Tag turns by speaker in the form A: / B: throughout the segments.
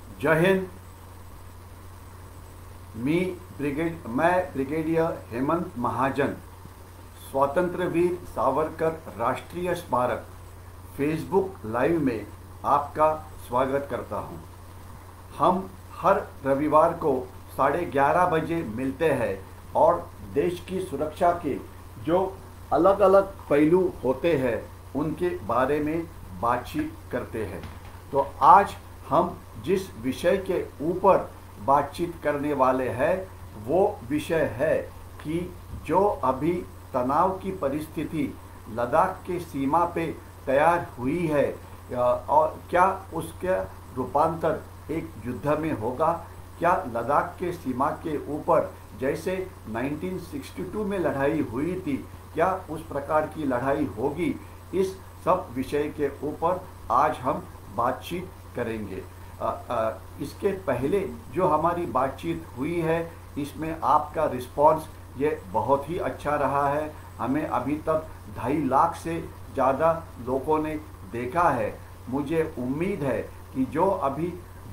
A: जय हिंद। मैं ब्रिगेडियर हेमंत महाजन, स्वातंत्र्य वीर सावरकर राष्ट्रीय स्मारक फेसबुक लाइव में आपका स्वागत करता हूं। हम हर रविवार को 11:30 बजे मिलते हैं और देश की सुरक्षा के जो अलग अलग पहलू होते हैं उनके बारे में बातचीत करते हैं। तो आज हम जिस विषय के ऊपर बातचीत करने वाले हैं वो विषय है कि जो अभी तनाव की परिस्थिति लद्दाख के सीमा पे तैयार हुई है और क्या उसका रूपांतर एक युद्ध में होगा। क्या लद्दाख के सीमा के ऊपर जैसे 1962 में लड़ाई हुई थी, क्या उस प्रकार की लड़ाई होगी। इस सब विषय के ऊपर आज हम बातचीत करेंगे। इसके पहले जो हमारी बातचीत हुई है इसमें आपका रिस्पांस ये बहुत ही अच्छा रहा है। हमें अभी तक 2.5 लाख से ज़्यादा लोगों ने देखा है। मुझे उम्मीद है कि जो अभी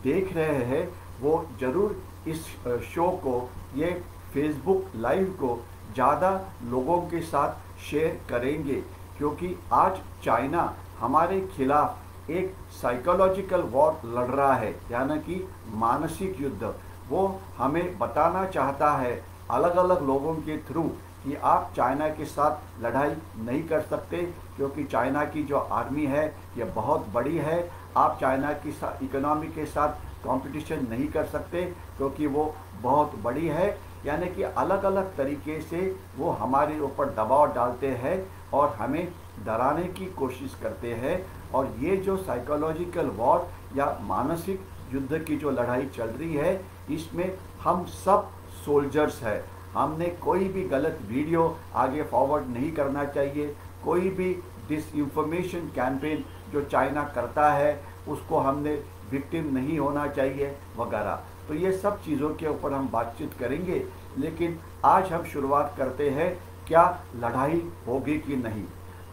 A: देख रहे हैं वो ज़रूर इस शो को, ये फेसबुक लाइव को ज़्यादा लोगों के साथ शेयर करेंगे, क्योंकि आज चाइना हमारे खिलाफ एक साइकोलॉजिकल वॉर लड़ रहा है, यानी कि मानसिक युद्ध। वो हमें बताना चाहता है अलग अलग लोगों के थ्रू कि आप चाइना के साथ लड़ाई नहीं कर सकते, क्योंकि चाइना की जो आर्मी है ये बहुत बड़ी है। आप चाइना की इकोनॉमी के साथ कंपटीशन नहीं कर सकते क्योंकि वो बहुत बड़ी है। यानी कि अलग अलग तरीके से वो हमारे ऊपर दबाव डालते हैं और हमें डराने की कोशिश करते हैं। और ये जो साइकोलॉजिकल वॉर या मानसिक युद्ध की जो लड़ाई चल रही है इसमें हम सब सोल्जर्स हैं। हमने कोई भी गलत वीडियो आगे फॉरवर्ड नहीं करना चाहिए। कोई भी डिसइंफॉर्मेशन कैंपेन जो चाइना करता है उसको हमने विक्टिम नहीं होना चाहिए वगैरह। तो ये सब चीज़ों के ऊपर हम बातचीत करेंगे। लेकिन आज हम शुरुआत करते हैं, क्या लड़ाई होगी कि नहीं।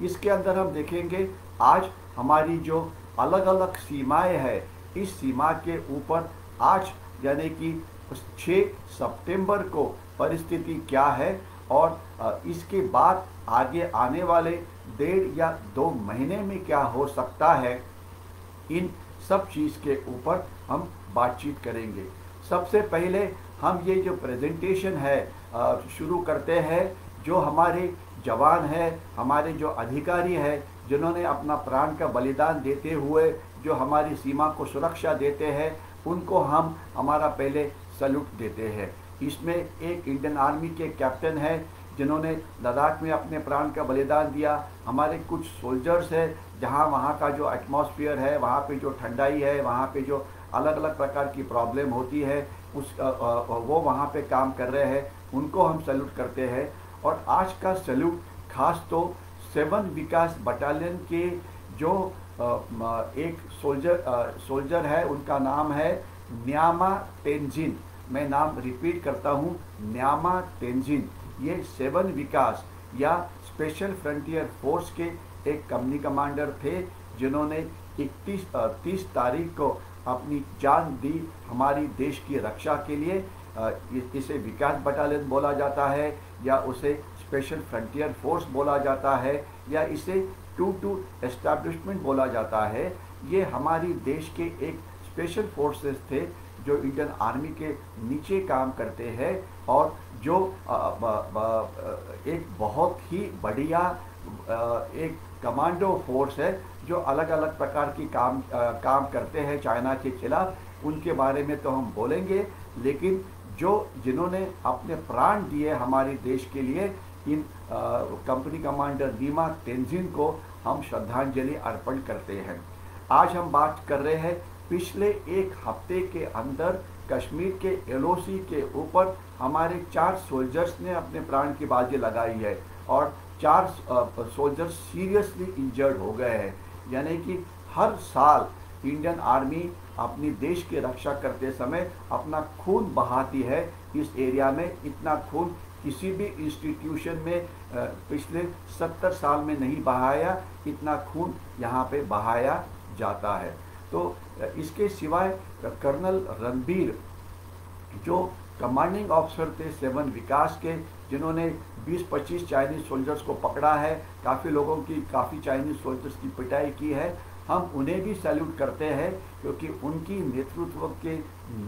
A: इसके अंदर हम देखेंगे आज हमारी जो अलग अलग सीमाएं हैं, इस सीमा के ऊपर आज यानी कि 6 सितंबर को परिस्थिति क्या है और इसके बाद आगे आने वाले 1.5 या 2 महीने में क्या हो सकता है, इन सब चीज़ के ऊपर हम बातचीत करेंगे। सबसे पहले हम ये जो प्रेजेंटेशन है शुरू करते हैं। जो हमारे जवान हैं, हमारे जो अधिकारी हैं, जिन्होंने अपना प्राण का बलिदान देते हुए जो हमारी सीमा को सुरक्षा देते हैं, उनको हम हमारा पहले सैल्यूट देते हैं। इसमें एक इंडियन आर्मी के कैप्टन हैं जिन्होंने लद्दाख में अपने प्राण का बलिदान दिया। हमारे कुछ सोल्जर्स हैं जहाँ वहाँ का जो एटमॉस्फेयर है, वहाँ पे जो ठंडाई है, वहाँ पे जो अलग अलग प्रकार की प्रॉब्लम होती है वो वहाँ पे काम कर रहे हैं, उनको हम सैल्यूट करते हैं। और आज का सैल्यूट खास तो 7 विकास बटालियन के जो एक सोल्जर है, उनका नाम है न्यामा तेंजिन। मैं नाम रिपीट करता हूँ, न्यामा तेंजिन। ये 7 विकास या स्पेशल फ्रंटियर फोर्स के एक कंपनी कमांडर थे जिन्होंने 30 तारीख को अपनी जान दी हमारी देश की रक्षा के लिए। इसे विकास बटालियन बोला जाता है या उसे स्पेशल फ्रंटियर फोर्स बोला जाता है या इसे 2-2 एस्टैब्लिशमेंट बोला जाता है। ये हमारी देश के एक स्पेशल फोर्सेस थे जो इंडियन आर्मी के नीचे काम करते हैं और जो एक बहुत ही बढ़िया एक कमांडो फोर्स है जो अलग अलग प्रकार की काम करते हैं चाइना के खिलाफ। उनके बारे में तो हम बोलेंगे, लेकिन जिन्होंने अपने प्राण दिए हमारे देश के लिए, इन कंपनी कमांडर नीमा तेंजिन को हम श्रद्धांजलि अर्पण करते हैं। आज हम बात कर रहे हैं पिछले एक हफ्ते के अंदर कश्मीर के LOC के ऊपर हमारे 4 सोल्जर्स ने अपने प्राण की बाजी लगाई है और 4 सोल्जर्स सीरियसली इंजर्ड हो गए हैं। यानी कि हर साल इंडियन आर्मी अपनी देश की रक्षा करते समय अपना खून बहाती है। इस एरिया में इतना खून किसी भी इंस्टीट्यूशन में पिछले 70 साल में नहीं बहाया, इतना खून यहाँ पे बहाया जाता है। तो इसके सिवाय कर्नल रणबीर जो कमांडिंग ऑफिसर थे 7 विकास के, जिन्होंने 20-25 चाइनीज़ सोल्जर्स को पकड़ा है, काफ़ी लोगों की, काफ़ी चाइनीज़ सोल्जर्स की पिटाई की है, हम उन्हें भी सैल्यूट करते हैं क्योंकि उनकी नेतृत्व के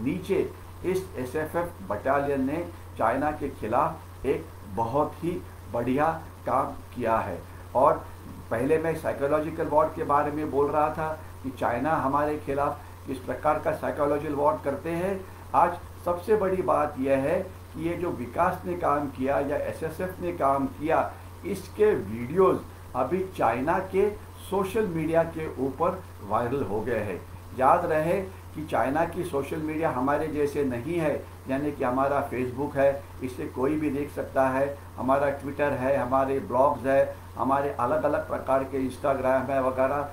A: नीचे इस एसएफएफ बटालियन ने चाइना के खिलाफ एक बहुत ही बढ़िया काम किया है। और पहले मैं साइकोलॉजिकल वॉर के बारे में बोल रहा था कि चाइना हमारे खिलाफ किस प्रकार का साइकोलॉजिकल वॉर करते हैं। आज सबसे बड़ी बात यह है कि ये जो विकास ने काम किया या एसएसएफ ने काम किया, इसके वीडियोस अभी चाइना के सोशल मीडिया के ऊपर वायरल हो गए हैं। याद रहे कि चाइना की सोशल मीडिया हमारे जैसे नहीं है, यानी कि हमारा फेसबुक है, इसे कोई भी देख सकता है, हमारा ट्विटर है, हमारे ब्लॉग्स है, हमारे अलग अलग प्रकार के इंस्टाग्राम है वगैरह,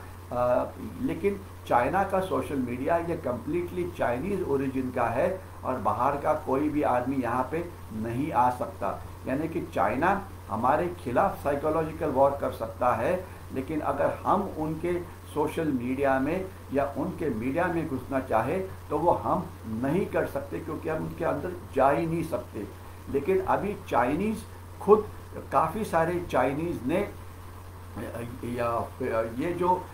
A: लेकिन चाइना का सोशल मीडिया ये कम्प्लीटली चाइनीज़ ओरिजिन का है और बाहर का कोई भी आदमी यहाँ पे नहीं आ सकता। यानी कि चाइना हमारे खिलाफ साइकोलॉजिकल वॉर कर सकता है, लेकिन अगर हम उनके सोशल मीडिया में या उनके मीडिया में घुसना चाहे तो वो हम नहीं कर सकते, क्योंकि हम उनके अंदर जा ही नहीं सकते। लेकिन अभी चाइनीज़ खुद, काफ़ी सारे चाइनीज़ ने ये जो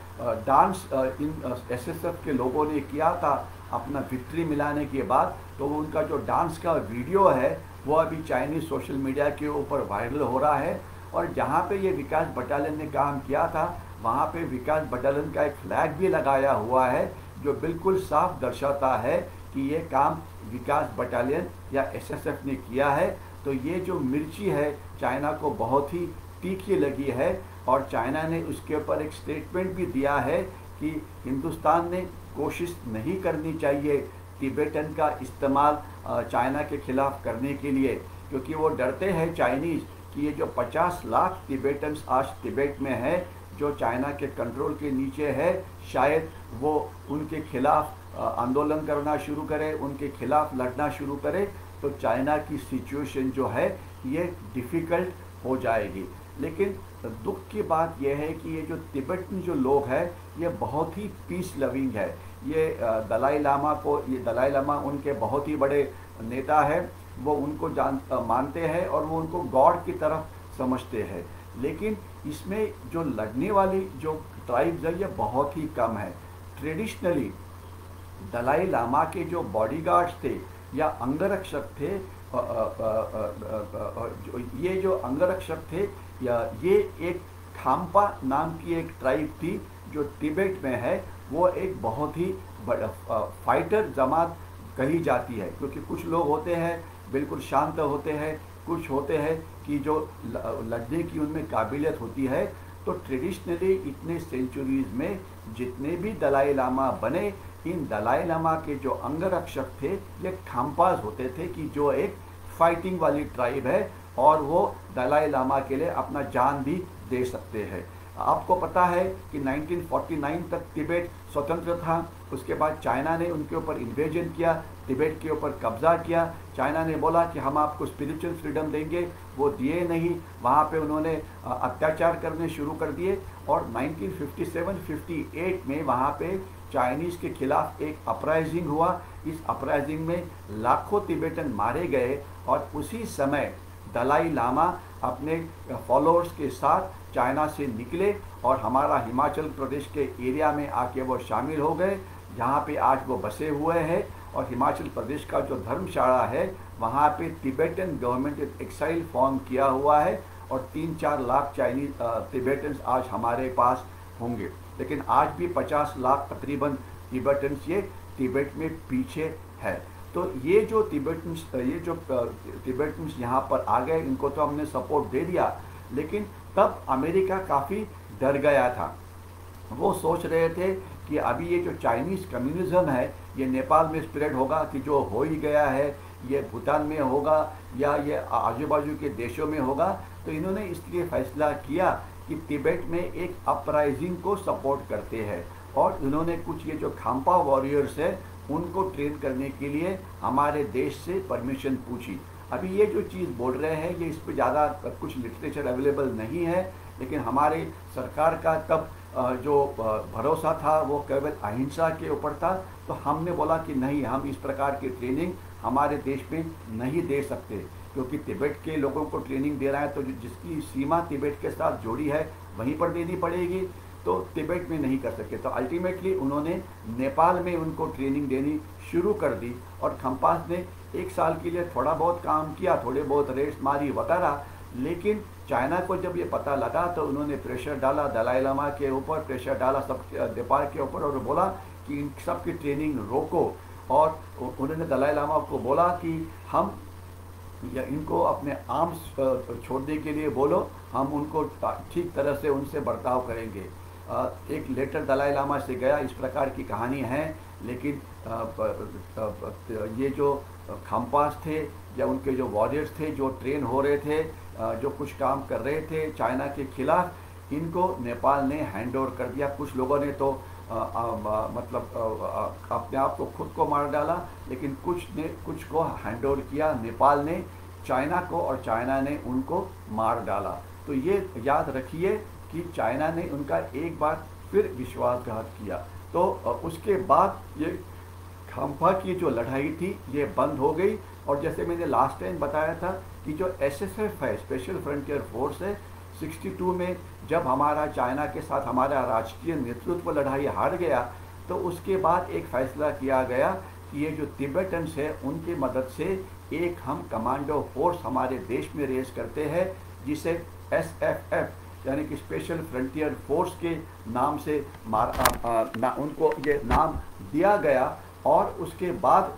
A: डांस इन एसएसएफ के लोगों ने किया था अपना विक्ट्री मिलाने के बाद, तो उनका जो डांस का वीडियो है वो अभी चाइनीज़ सोशल मीडिया के ऊपर वायरल हो रहा है। और जहाँ पे ये विकास बटालियन ने काम किया था वहाँ पे विकास बटालियन का एक फ्लैग भी लगाया हुआ है, जो बिल्कुल साफ दर्शाता है कि ये काम विकास बटालियन या एसएसएफ ने किया है। तो ये जो मिर्ची है चाइना को बहुत ही तीखी लगी है और चाइना ने उसके ऊपर एक स्टेटमेंट भी दिया है कि हिंदुस्तान ने कोशिश नहीं करनी चाहिए तिब्बतन का इस्तेमाल चाइना के खिलाफ करने के लिए, क्योंकि वो डरते हैं चाइनीज़ कि ये जो 50 लाख तिब्बतन्स आज तिब्बत में है, जो चाइना के कंट्रोल के नीचे है, शायद वो उनके खिलाफ आंदोलन करना शुरू करे, उनके खिलाफ लड़ना शुरू करे, तो चाइना की सिचुएशन जो है ये डिफ़िकल्ट हो जाएगी। लेकिन दुख की बात यह है कि ये जो तिब्बतन जो लोग हैं ये बहुत ही पीस लविंग है। ये दलाई लामा उनके बहुत ही बड़े नेता है, वो उनको मानते हैं और वो उनको गॉड की तरफ समझते हैं। लेकिन इसमें जो लड़ने वाली जो ट्राइब्स है ये बहुत ही कम है। ट्रेडिशनली दलाई लामा के जो बॉडीगार्ड्स थे या अंगरक्षक थे, ये जो अंगरक्षक थे या ये एक खाम्पा नाम की एक ट्राइब थी जो तिब्बत में है। वो एक बहुत ही बड़ा फाइटर जमात कही जाती है, क्योंकि कुछ लोग होते हैं बिल्कुल शांत होते हैं, कुछ होते हैं कि जो लड़ने की उनमें काबिलियत होती है। तो ट्रेडिशनली इतने सेंचुरीज में जितने भी दलाई लामा बने, इन दलाई लामा के जो अंगरक्षक थे ये खाम्पाज होते थे, कि जो एक फाइटिंग वाली ट्राइब है और वो दलाई लामा के लिए अपना जान भी दे सकते हैं। आपको पता है कि 1949 तक तिब्बत स्वतंत्र था, उसके बाद चाइना ने उनके ऊपर इन्वेजन किया, तिब्बत के ऊपर कब्जा किया। चाइना ने बोला कि हम आपको स्पिरिचुअल फ्रीडम देंगे, वो दिए नहीं, वहाँ पे उन्होंने अत्याचार करने शुरू कर दिए। और 1957-58 में वहाँ पे चाइनीज़ के खिलाफ एक अपराइजिंग हुआ। इस अपराइजिंग में लाखों तिब्बतन मारे गए और उसी समय दलाई लामा अपने फॉलोअर्स के साथ चाइना से निकले और हमारा हिमाचल प्रदेश के एरिया में आके वो शामिल हो गए, जहाँ पे आज वो बसे हुए हैं। और हिमाचल प्रदेश का जो धर्मशाला है वहाँ पे तिब्बतन गवर्नमेंट एक्साइल फॉर्म किया हुआ है और 3-4 लाख चाइनीज तिब्बतन्स आज हमारे पास होंगे। लेकिन आज भी 50 लाख तकरीबन तिब्बतन्स ये तिब्बत में पीछे है। तो ये जो तिब्बतन्स यहाँ पर आ गए, इनको तो हमने सपोर्ट दे दिया, लेकिन तब अमेरिका काफ़ी डर गया था। वो सोच रहे थे कि अभी ये जो चाइनीज़ कम्युनिज़्म है ये नेपाल में स्प्रेड होगा, कि जो हो ही गया है ये भूटान में होगा या ये आजू बाजू के देशों में होगा। तो इन्होंने इसलिए फैसला किया कि तिब्बत में एक अपराइजिंग को सपोर्ट करते हैं और इन्होंने कुछ ये जो खाम्पा वॉरियर्स है उनको ट्रेन करने के लिए हमारे देश से परमिशन पूछी। अभी ये जो चीज़ बोल रहे हैं ये इस पर ज़्यादा कुछ लिटरेचर अवेलेबल नहीं है, लेकिन हमारे सरकार का तब जो भरोसा था वो केवल अहिंसा के ऊपर था। तो हमने बोला कि नहीं, हम इस प्रकार की ट्रेनिंग हमारे देश में नहीं दे सकते, क्योंकि तिब्बत के लोगों को ट्रेनिंग दे रहा है तो जिसकी सीमा तिब्बत के साथ जोड़ी है वहीं पर देनी पड़ेगी, तो तिब्बत में नहीं कर सके। तो अल्टीमेटली उन्होंने नेपाल में उनको ट्रेनिंग देनी शुरू कर दी और खम्पास ने 1 साल के लिए थोड़ा बहुत काम किया, थोड़े बहुत रेस मारी वगैरह। लेकिन चाइना को जब ये पता लगा तो उन्होंने प्रेशर डाला दलाई लामा के ऊपर, प्रेशर डाला सब नेपाल के ऊपर और बोला कि इन सब की ट्रेनिंग रोको। और उन्होंने दलाई लामा को बोला कि हम या इनको अपने आर्म्स छोड़ने के लिए बोलो, हम उनको ठीक तरह से उनसे बर्ताव करेंगे। एक लेटर दलाई लामा से गया, इस प्रकार की कहानी है। लेकिन ये जो खम्पास थे या उनके जो वॉरियर्स थे जो ट्रेन हो रहे थे, जो कुछ काम कर रहे थे चाइना के खिलाफ, इनको नेपाल ने हैंड ओवर कर दिया। कुछ लोगों ने तो मतलब अपने आप को खुद को मार डाला, लेकिन कुछ को हैंड ओवर किया नेपाल ने चाइना को और चाइना ने उनको मार डाला। तो ये याद रखिए कि चाइना ने उनका एक बार फिर विश्वासघात किया। तो उसके बाद ये खम्पा की जो लड़ाई थी ये बंद हो गई। और जैसे मैंने लास्ट टाइम बताया था कि जो एसएसएफ है, स्पेशल फ्रंटियर फोर्स है, 62 में जब हमारा चाइना के साथ हमारा राजकीय नेतृत्व लड़ाई हार गया, तो उसके बाद एक फैसला किया गया कि ये जो तिब्बतन्स है उनकी मदद से एक हम कमांडो फोर्स हमारे देश में रेस करते हैं, जिसे एसएफएफ यानी कि स्पेशल फ्रंटियर फोर्स के नाम से उनको ये नाम दिया गया। और उसके बाद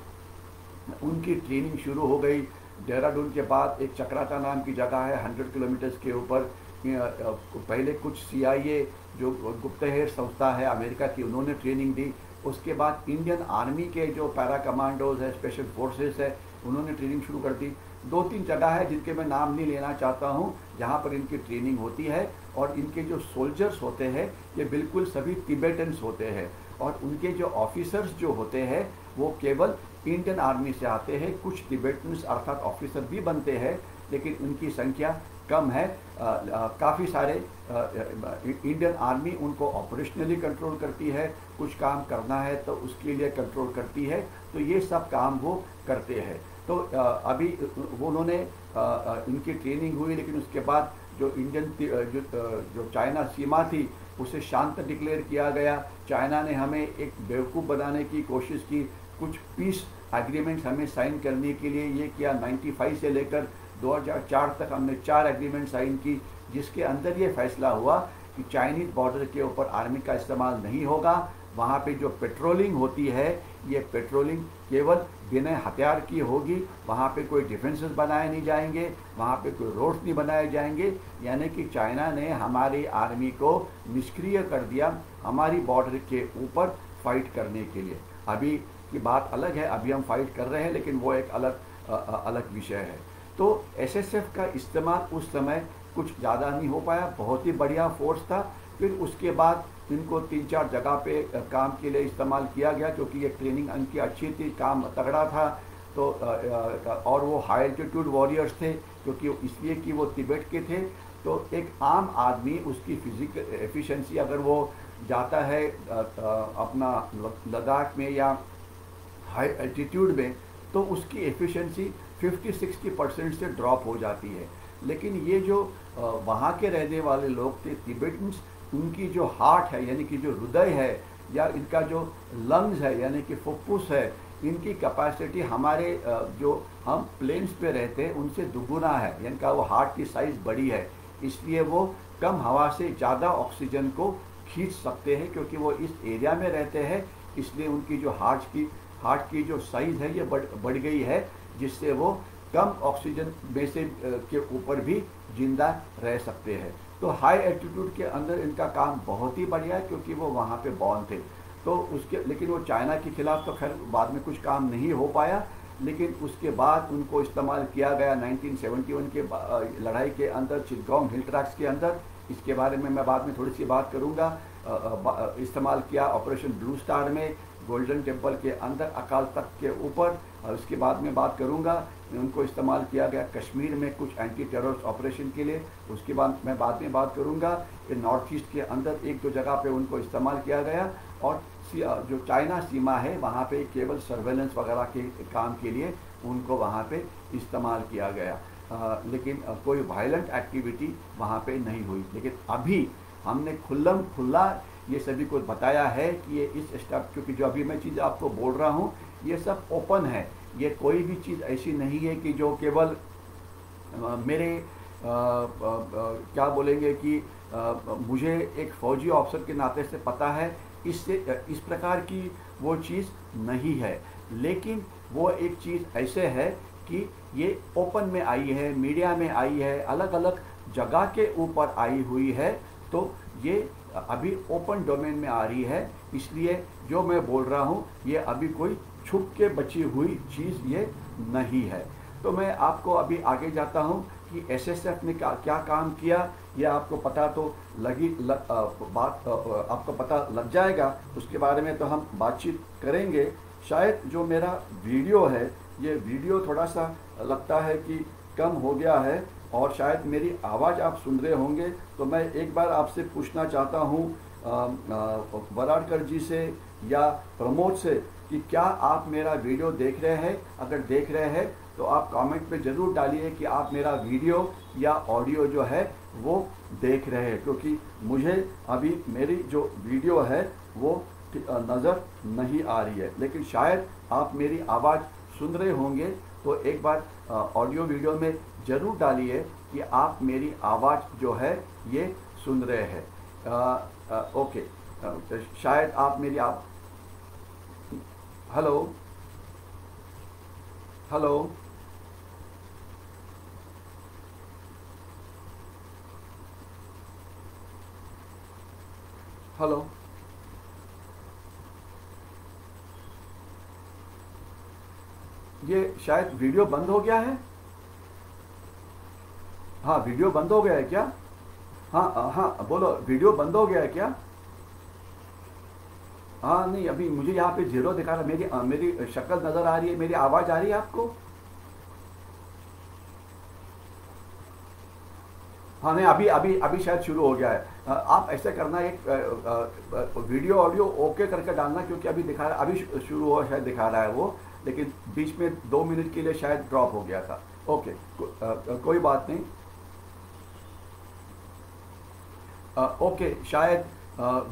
A: उनकी ट्रेनिंग शुरू हो गई। देहरादून के बाद एक चक्राता नाम की जगह है 100 किलोमीटर्स के ऊपर। पहले कुछ CIA जो गुप्तहेर संस्था है अमेरिका की, उन्होंने ट्रेनिंग दी। उसके बाद इंडियन आर्मी के जो पैरा कमांडोज है, स्पेशल फोर्सेस है, उन्होंने ट्रेनिंग शुरू कर दी। 2-3 जगह है जिनके मैं नाम नहीं लेना चाहता हूँ, जहाँ पर इनकी ट्रेनिंग होती है। और इनके जो सोल्जर्स होते हैं ये बिल्कुल सभी तिब्बतन्स होते हैं। और उनके जो ऑफिसर्स जो होते हैं वो केवल इंडियन आर्मी से आते हैं। कुछ तिब्बतन्स अर्थात ऑफिसर भी बनते हैं, लेकिन उनकी संख्या कम है। काफ़ी सारे इंडियन आर्मी उनको ऑपरेशनली कंट्रोल करती है, कुछ काम करना है तो उसके लिए कंट्रोल करती है। तो ये सब काम वो करते हैं। तो अभी उन्होंने इनकी ट्रेनिंग हुई, लेकिन उसके बाद जो जो चाइना सीमा थी उसे शांत डिक्लेयर किया गया। चाइना ने हमें एक बेवकूफ़ बनाने की कोशिश की। कुछ पीस एग्रीमेंट्स हमें साइन करने के लिए ये किया। 95 से लेकर 2004 तक हमने 4 एग्रीमेंट साइन की, जिसके अंदर ये फैसला हुआ कि चाइनीज़ बॉर्डर के ऊपर आर्मी का इस्तेमाल नहीं होगा। वहाँ पे जो पेट्रोलिंग होती है ये पेट्रोलिंग केवल बिना हथियार की होगी। वहाँ पे कोई डिफेंसेस बनाए नहीं जाएंगे, वहाँ पे कोई रोड्स नहीं बनाए जाएंगे। यानी कि चाइना ने हमारी आर्मी को निष्क्रिय कर दिया हमारी बॉर्डर के ऊपर फाइट करने के लिए। अभी की बात अलग है, अभी हम फाइट कर रहे हैं, लेकिन वो एक अलग विषय है। तो एसएसएफ का इस्तेमाल उस समय कुछ ज़्यादा नहीं हो पाया, बहुत ही बढ़िया फोर्स था। फिर उसके बाद इनको 3-4 जगह पे काम के लिए इस्तेमाल किया गया, क्योंकि ये ट्रेनिंग इनकी अच्छी थी, काम तगड़ा था। तो और वो हाई एल्टीट्यूड वॉरियर्स थे, क्योंकि इसलिए कि वो तिब्बत के थे। तो एक आम आदमी उसकी फिजिकल एफिशिएंसी अगर वो जाता है अपना लद्दाख में या हाई एल्टीट्यूड में, तो उसकी एफिशिएंसी 50-60% से ड्रॉप हो जाती है। लेकिन ये जो वहाँ के रहने वाले लोग थे तिब्बतन्स, उनकी जो हार्ट है यानी कि जो हृदय है या इनका जो लंग्स है यानी कि फुफ्फुस है, इनकी कैपेसिटी हमारे जो हम प्लेन्स पे रहते हैं उनसे दुगुना है। यानी कि वो हार्ट की साइज़ बड़ी है, इसलिए वो कम हवा से ज़्यादा ऑक्सीजन को खींच सकते हैं। क्योंकि वो इस एरिया में रहते हैं, इसलिए उनकी जो हार्ट की जो साइज़ है ये बढ़ गई है, जिससे वो कम ऑक्सीजन बेसिस के ऊपर भी जिंदा रह सकते हैं। तो हाई एल्टीट्यूड के अंदर इनका काम बहुत ही बढ़िया है, क्योंकि वो वहाँ पे बॉर्न थे। तो लेकिन वो चाइना के खिलाफ तो खैर बाद में कुछ काम नहीं हो पाया। लेकिन उसके बाद उनको इस्तेमाल किया गया 1971 के लड़ाई के अंदर, चिटगांव हिल ट्रैक्स के अंदर। इसके बारे में मैं बाद में थोड़ी सी बात करूँगा। इस्तेमाल किया ऑपरेशन ब्लू स्टार में, गोल्डन टेम्पल के अंदर अकाल तख्त के ऊपर, और उसके बाद में बात करूंगा उनको इस्तेमाल किया गया कश्मीर में कुछ एंटी टेररिस्ट ऑपरेशन के लिए। उसके बाद मैं बाद में बात करूंगा कि नॉर्थ ईस्ट के अंदर एक दो जगह पे उनको इस्तेमाल किया गया, और जो चाइना सीमा है वहाँ पे केवल सर्वेलेंस वगैरह के काम के लिए उनको वहाँ पे इस्तेमाल किया गया। लेकिन कोई वायलेंट एक्टिविटी वहाँ पे नहीं हुई। लेकिन अभी हमने खुल्लम खुल्ला ये सभी को बताया है कि ये इस स्टेप, क्योंकि जो अभी मैं चीज़ आपको बोल रहा हूँ ये सब ओपन है। ये कोई भी चीज़ ऐसी नहीं है कि जो केवल मेरे क्या बोलेंगे कि मुझे एक फौजी ऑफिसर के नाते से पता है, इससे इस प्रकार की वो चीज़ नहीं है। लेकिन वो एक चीज़ ऐसे है कि ये ओपन में आई है, मीडिया में आई है, अलग अलग जगह के ऊपर आई हुई है, तो ये अभी ओपन डोमेन में आ रही है। इसलिए जो मैं बोल रहा हूँ ये अभी कोई छुप के बची हुई चीज़ ये नहीं है। तो मैं आपको अभी आगे जाता हूँ कि एसएसएफ ने क्या काम किया, ये आपको पता तो आपको पता लग जाएगा। उसके बारे में तो हम बातचीत करेंगे। शायद जो मेरा वीडियो है, ये वीडियो थोड़ा सा लगता है कि कम हो गया है, और शायद मेरी आवाज़ आप सुन रहे होंगे। तो मैं एक बार आपसे पूछना चाहता हूँ वराडकर जी से या प्रमोद से कि क्या आप मेरा वीडियो देख रहे हैं। अगर देख रहे हैं तो आप कमेंट में ज़रूर डालिए कि आप मेरा वीडियो या ऑडियो जो है वो देख रहे हैं, क्योंकि मुझे अभी मेरी जो वीडियो है वो नज़र नहीं आ रही है। लेकिन शायद आप मेरी आवाज़ सुन रहे होंगे, तो एक बार ऑडियो वीडियो में ज़रूर डालिए कि आप मेरी आवाज़ जो है ये सुन रहे हैं। ओके, शायद आप मेरी हेलो हेलो हेलो ये शायद वीडियो बंद हो गया है। हाँ, वीडियो बंद हो गया है क्या? हाँ हाँ बोलो, वीडियो बंद हो गया है क्या? हाँ नहीं, अभी मुझे यहाँ पे जीरो दिखा रहा है। मेरी शक्ल नज़र आ रही है, मेरी आवाज़ आ रही है आपको? हाँ नहीं, अभी अभी अभी शायद शुरू हो गया है। आप ऐसे करना, एक वीडियो ऑडियो ओके करके डालना, क्योंकि अभी दिखा रहा है, अभी शुरू हुआ शायद दिखा रहा है वो, लेकिन बीच में 2 मिनट के लिए शायद ड्रॉप हो गया था। ओके, कोई बात नहीं। ओके, शायद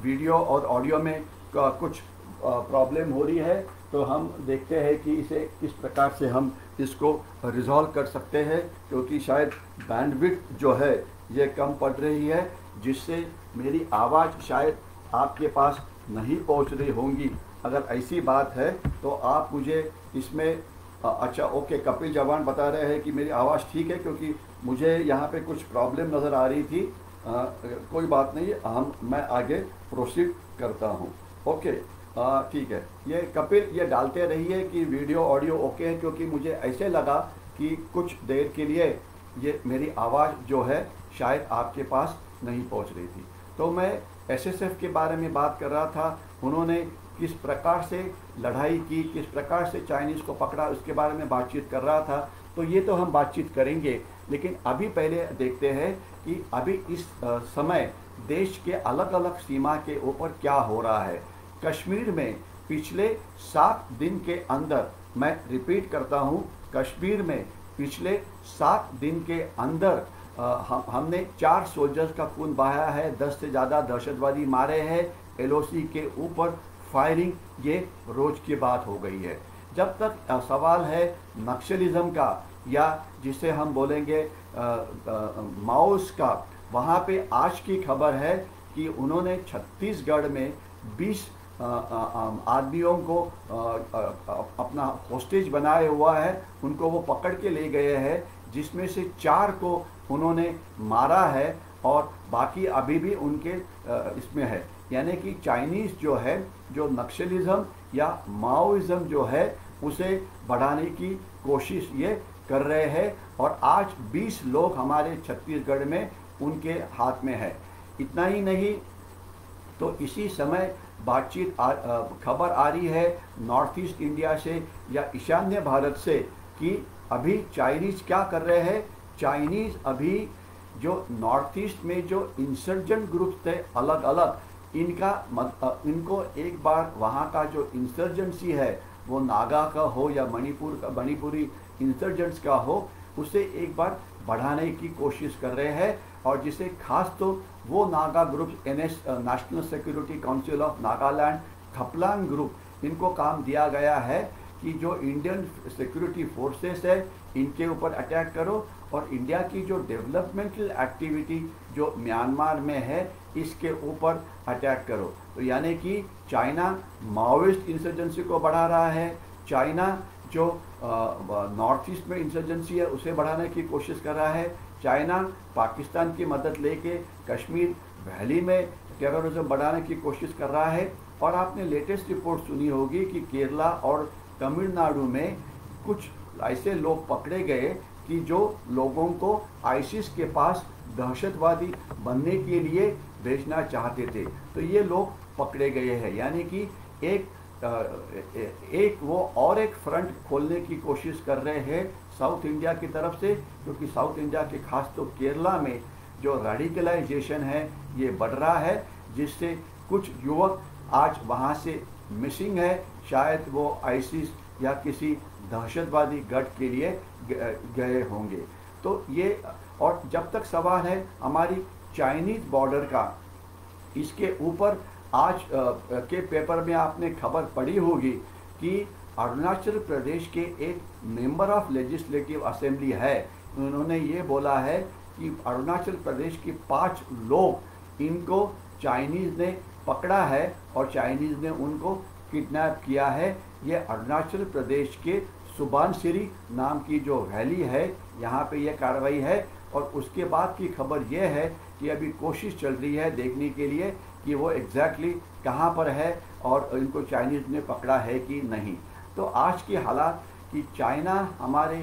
A: वीडियो और ऑडियो में कुछ प्रॉब्लम हो रही है, तो हम देखते हैं कि इसे किस प्रकार से हम इसको रिजॉल्व कर सकते हैं, क्योंकि शायद बैंडविड्थ जो है ये कम पड़ रही है, जिससे मेरी आवाज़ शायद आपके पास नहीं पहुंच रही होंगी। अगर ऐसी बात है तो आप मुझे इसमें अच्छा ओके, कपिल जवान बता रहे हैं कि मेरी आवाज़ ठीक है, क्योंकि मुझे यहाँ पे कुछ प्रॉब्लम नज़र आ रही थी। कोई बात नहीं, मैं आगे प्रोसीड करता हूँ। ओके, ठीक है। ये कपिल ये डालते रहिए कि वीडियो ऑडियो ओके है, क्योंकि मुझे ऐसे लगा कि कुछ देर के लिए ये मेरी आवाज़ जो है शायद आपके पास नहीं पहुंच रही थी। तो मैं एसएसएफ के बारे में बात कर रहा था। उन्होंने किस प्रकार से लड़ाई की, किस प्रकार से चाइनीज़ को पकड़ा, उसके बारे में बातचीत कर रहा था। तो ये तो हम बातचीत करेंगे, लेकिन अभी पहले देखते हैं कि अभी इस समय देश के अलग अलग सीमा के ऊपर क्या हो रहा है। कश्मीर में पिछले 7 दिन के अंदर, मैं रिपीट करता हूँ, कश्मीर में पिछले 7 दिन के अंदर हमने 4 सोल्जर्स का खून बहाया है, 10 से ज़्यादा दहशतवादी मारे हैं, एलओसी के ऊपर फायरिंग, ये रोज़ की बात हो गई है। जब तक सवाल है नक्सलिज्म का, या जिसे हम बोलेंगे माओस का, वहाँ पे आज की खबर है कि उन्होंने छत्तीसगढ़ में 20 आदमियों को अपना होस्टेज बनाए हुआ है, उनको वो पकड़ के ले गए हैं, जिसमें से 4 को उन्होंने मारा है और बाकी अभी भी उनके इसमें है। यानी कि चाइनीज़ जो है, जो नक्सलिज्म या माओइज्म जो है उसे बढ़ाने की कोशिश ये कर रहे हैं, और आज 20 लोग हमारे छत्तीसगढ़ में उनके हाथ में है। इतना ही नहीं, तो इसी समय बातचीत खबर आ रही है नॉर्थ ईस्ट इंडिया से या ईशान्य भारत से कि अभी चाइनीज़ क्या कर रहे हैं। चाइनीज़ अभी जो नॉर्थ ईस्ट में जो इंसर्जेंट ग्रुप्स थे अलग अलग, इनको एक बार वहाँ का जो इंसर्जेंसी है वो नागा का हो या मणिपुरी इंसर्जेंट्स का हो, उसे एक बार बढ़ाने की कोशिश कर रहे हैं। और जिसे खास तो वो Naga group national security council of Nagaland Thaplang group, इनको काम दिया गया है कि जो इंडियन सिक्योरिटी फोर्सेस है इनके ऊपर अटैक करो और इंडिया की जो डेवलपमेंटल एक्टिविटी जो म्यांमार में है इसके ऊपर अटैक करो। तो यानी कि चाइना माओइस्ट इंसर्जेंसी को बढ़ा रहा है, चाइना जो नॉर्थ ईस्ट में इंसर्जेंसी है उसे बढ़ाने की कोशिश कर रहा है, चाइना पाकिस्तान की मदद लेके कश्मीर वैली में टेररिज्म बढ़ाने की कोशिश कर रहा है। और आपने लेटेस्ट रिपोर्ट सुनी होगी कि केरला और तमिलनाडु में कुछ ऐसे लोग पकड़े गए कि जो लोगों को आईसिस के पास दहशतवादी बनने के लिए भेजना चाहते थे, तो ये लोग पकड़े गए हैं। यानी कि एक वो और एक फ्रंट खोलने की कोशिश कर रहे हैं साउथ इंडिया की तरफ से, क्योंकि साउथ इंडिया के खास तो केरला में जो रेडिकलाइजेशन है ये बढ़ रहा है, जिससे कुछ युवक आज वहाँ से मिसिंग है, शायद वो आईसिस या किसी दहशतवादी गठ के लिए गए होंगे। तो ये, और जब तक सवाल है हमारी चाइनीज़ बॉर्डर का, इसके ऊपर आज के पेपर में आपने खबर पढ़ी होगी कि अरुणाचल प्रदेश के एक मेंबर ऑफ लेजिस्लेटिव असेंबली है, उन्होंने ये बोला है कि अरुणाचल प्रदेश के 5 लोग इनको चाइनीज़ ने पकड़ा है और चाइनीज़ ने उनको किडनैप किया है। ये अरुणाचल प्रदेश के सुबानसिरी नाम की जो वैली है यहाँ पे ये कार्रवाई है। और उसके बाद की खबर ये है कि अभी कोशिश चल रही है देखने के लिए कि वो एग्जैक्टली कहाँ पर है और इनको चाइनीज़ ने पकड़ा है कि नहीं। तो आज की हालात कि चाइना हमारे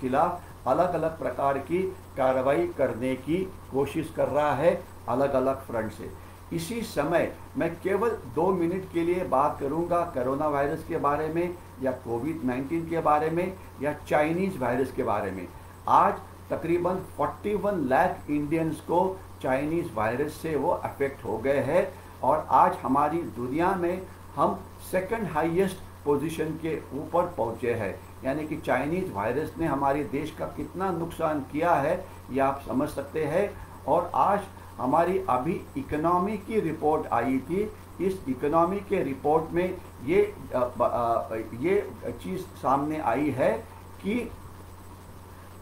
A: खिलाफ अलग अलग प्रकार की कार्रवाई करने की कोशिश कर रहा है अलग अलग फ्रंट से। इसी समय मैं केवल 2 मिनट के लिए बात करूंगा कोरोना वायरस के बारे में या कोविड-19 के बारे में या चाइनीज़ वायरस के बारे में। आज तकरीबन 41 लाख इंडियंस को चाइनीज़ वायरस से वो अफेक्ट हो गए हैं और आज हमारी दुनिया में हम सेकंड हाईएस्ट पोजीशन के ऊपर पहुंचे हैं। यानी कि चाइनीज़ वायरस ने हमारे देश का कितना नुकसान किया है ये आप समझ सकते हैं। और आज हमारी अभी इकोनॉमी की रिपोर्ट आई थी, इस इकोनॉमी के रिपोर्ट में ये चीज़ सामने आई है कि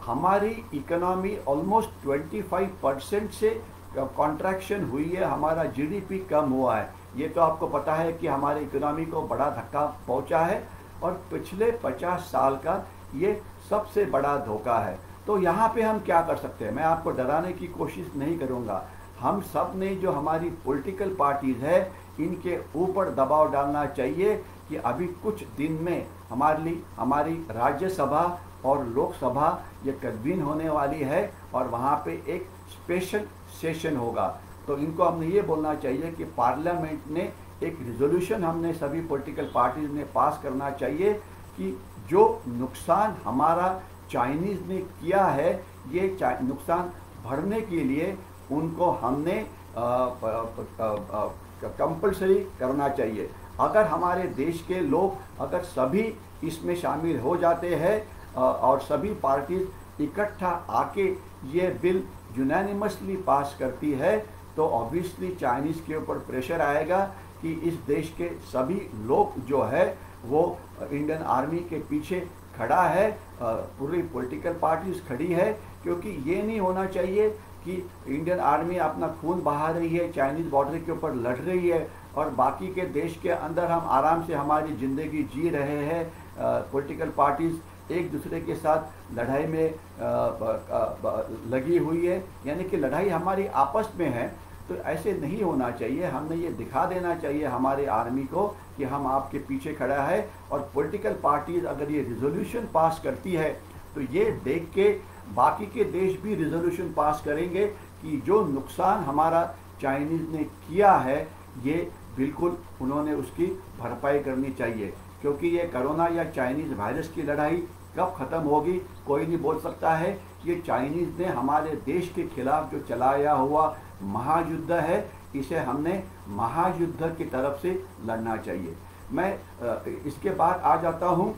A: हमारी इकोनॉमी ऑलमोस्ट 25% से कॉन्ट्रैक्शन हुई है, हमारा जीडीपी कम हुआ है। ये तो आपको पता है कि हमारी इकोनॉमी को बड़ा धक्का पहुंचा है और पिछले 50 साल का ये सबसे बड़ा धोखा है। तो यहाँ पे हम क्या कर सकते हैं, मैं आपको डराने की कोशिश नहीं करूँगा। हम सब ने जो हमारी पॉलिटिकल पार्टीज़ है इनके ऊपर दबाव डालना चाहिए कि अभी कुछ दिन में हमारी राज्यसभा और लोकसभा ये कन्वीन होने वाली है और वहाँ पे एक स्पेशल सेशन होगा। तो इनको हमने ये बोलना चाहिए कि पार्लियामेंट ने एक रिजोल्यूशन हमने सभी पॉलिटिकल पार्टीज ने पास करना चाहिए कि जो नुकसान हमारा चाइनीज़ ने किया है ये नुकसान भरने के लिए उनको हमने कंपल्सरी करना चाहिए। अगर हमारे देश के लोग अगर सभी इसमें शामिल हो जाते हैं और सभी पार्टीज इकट्ठा आके ये बिल यूनानिमसली पास करती है तो ऑब्वियसली चाइनीज़ के ऊपर प्रेशर आएगा कि इस देश के सभी लोग जो है वो इंडियन आर्मी के पीछे खड़ा है, पूरी पॉलिटिकल पार्टीज खड़ी है। क्योंकि ये नहीं होना चाहिए कि इंडियन आर्मी अपना खून बहा रही है, चाइनीज़ बॉर्डर के ऊपर लड़ रही है और बाकी के देश के अंदर हम आराम से हमारी ज़िंदगी जी रहे हैं। पॉलिटिकल पार्टीज़ एक दूसरे के साथ लड़ाई में लगी हुई है, यानी कि लड़ाई हमारी आपस में है। तो ऐसे नहीं होना चाहिए, हमने ये दिखा देना चाहिए हमारे आर्मी को कि हम आपके पीछे खड़ा है। और पॉलिटिकल पार्टीज अगर ये रिजोल्यूशन पास करती है तो ये देख के बाकी के देश भी रिजोल्यूशन पास करेंगे कि जो नुकसान हमारा चाइनीज़ ने किया है ये बिल्कुल उन्होंने उसकी भरपाई करनी चाहिए, क्योंकि ये कोरोना या चाइनीज़ वायरस की लड़ाई कब ख़त्म होगी कोई नहीं बोल सकता है। ये चाइनीज़ ने हमारे देश के खिलाफ जो चलाया हुआ महायुद्ध है, इसे हमने महायुद्ध की तरफ से लड़ना चाहिए। मैं इसके बाद आ जाता हूँ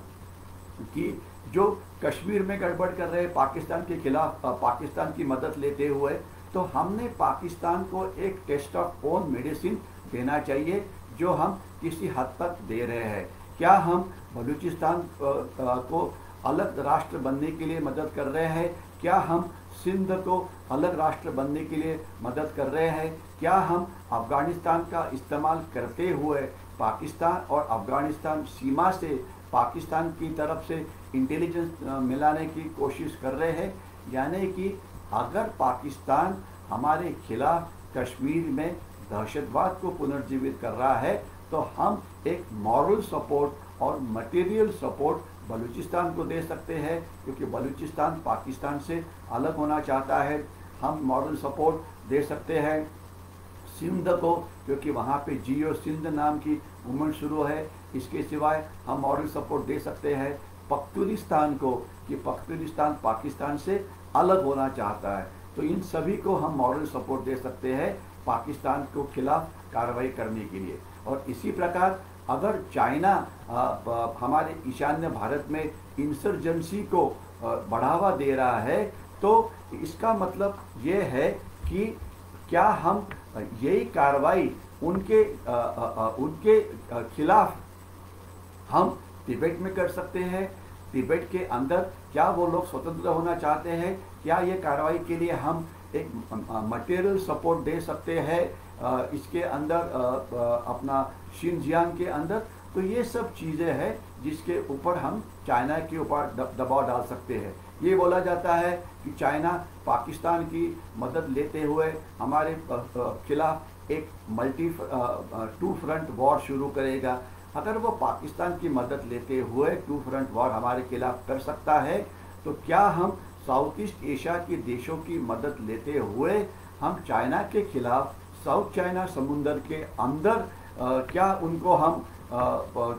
A: कि जो कश्मीर में गड़बड़ कर रहे पाकिस्तान के खिलाफ पाकिस्तान की मदद लेते हुए, तो हमने पाकिस्तान को एक टेस्ट ऑफ ओन मेडिसिन देना चाहिए, जो हम किसी हद तक दे रहे हैं। क्या हम बलूचिस्तान को अलग राष्ट्र बनने के लिए मदद कर रहे हैं? क्या हम सिंध को अलग राष्ट्र बनने के लिए मदद कर रहे हैं? क्या हम अफ़गानिस्तान का इस्तेमाल करते हुए पाकिस्तान और अफ़गानिस्तान सीमा से पाकिस्तान की तरफ से इंटेलिजेंस मिलाने की कोशिश कर रहे हैं? यानी कि अगर पाकिस्तान हमारे खिलाफ कश्मीर में दहशतवाद को पुनर्जीवित कर रहा है, तो हम एक मॉरल सपोर्ट और मटेरियल सपोर्ट बलूचिस्तान को दे सकते हैं, क्योंकि बलूचिस्तान पाकिस्तान से अलग होना चाहता है। हम मॉरल सपोर्ट दे सकते हैं सिंध को, क्योंकि वहाँ पे जियो सिंध नाम की मूवमेंट शुरू है। इसके सिवाय हम मॉरल सपोर्ट दे सकते हैं पख्तूनिस्तान को, कि पख्तूनिस्तान पाकिस्तान से अलग होना चाहता है। तो इन सभी को हम मॉरल सपोर्ट दे सकते हैं पाकिस्तान को खिलाफ कार्रवाई करने के लिए। और इसी प्रकार अगर चाइना हमारे ईशान्य भारत में इंसर्जेंसी को बढ़ावा दे रहा है, तो इसका मतलब ये है कि क्या हम यही कार्रवाई उनके खिलाफ हम तिब्बत में कर सकते हैं? तिब्बत के अंदर क्या वो लोग स्वतंत्र होना चाहते हैं? क्या ये कार्रवाई के लिए हम एक मटेरियल सपोर्ट दे सकते हैं इसके अंदर अपना शिनजियांग के अंदर? तो ये सब चीज़ें हैं जिसके ऊपर हम चाइना के ऊपर दबाव डाल सकते हैं। ये बोला जाता है कि चाइना पाकिस्तान की मदद लेते हुए हमारे खिलाफ एक टू फ्रंट वॉर शुरू करेगा। अगर वो पाकिस्तान की मदद लेते हुए टू फ्रंट वॉर हमारे खिलाफ कर सकता है, तो क्या हम साउथ ईस्ट एशिया के देशों की मदद लेते हुए हम चाइना के खिलाफ साउथ चाइना समुंदर के अंदर क्या उनको हम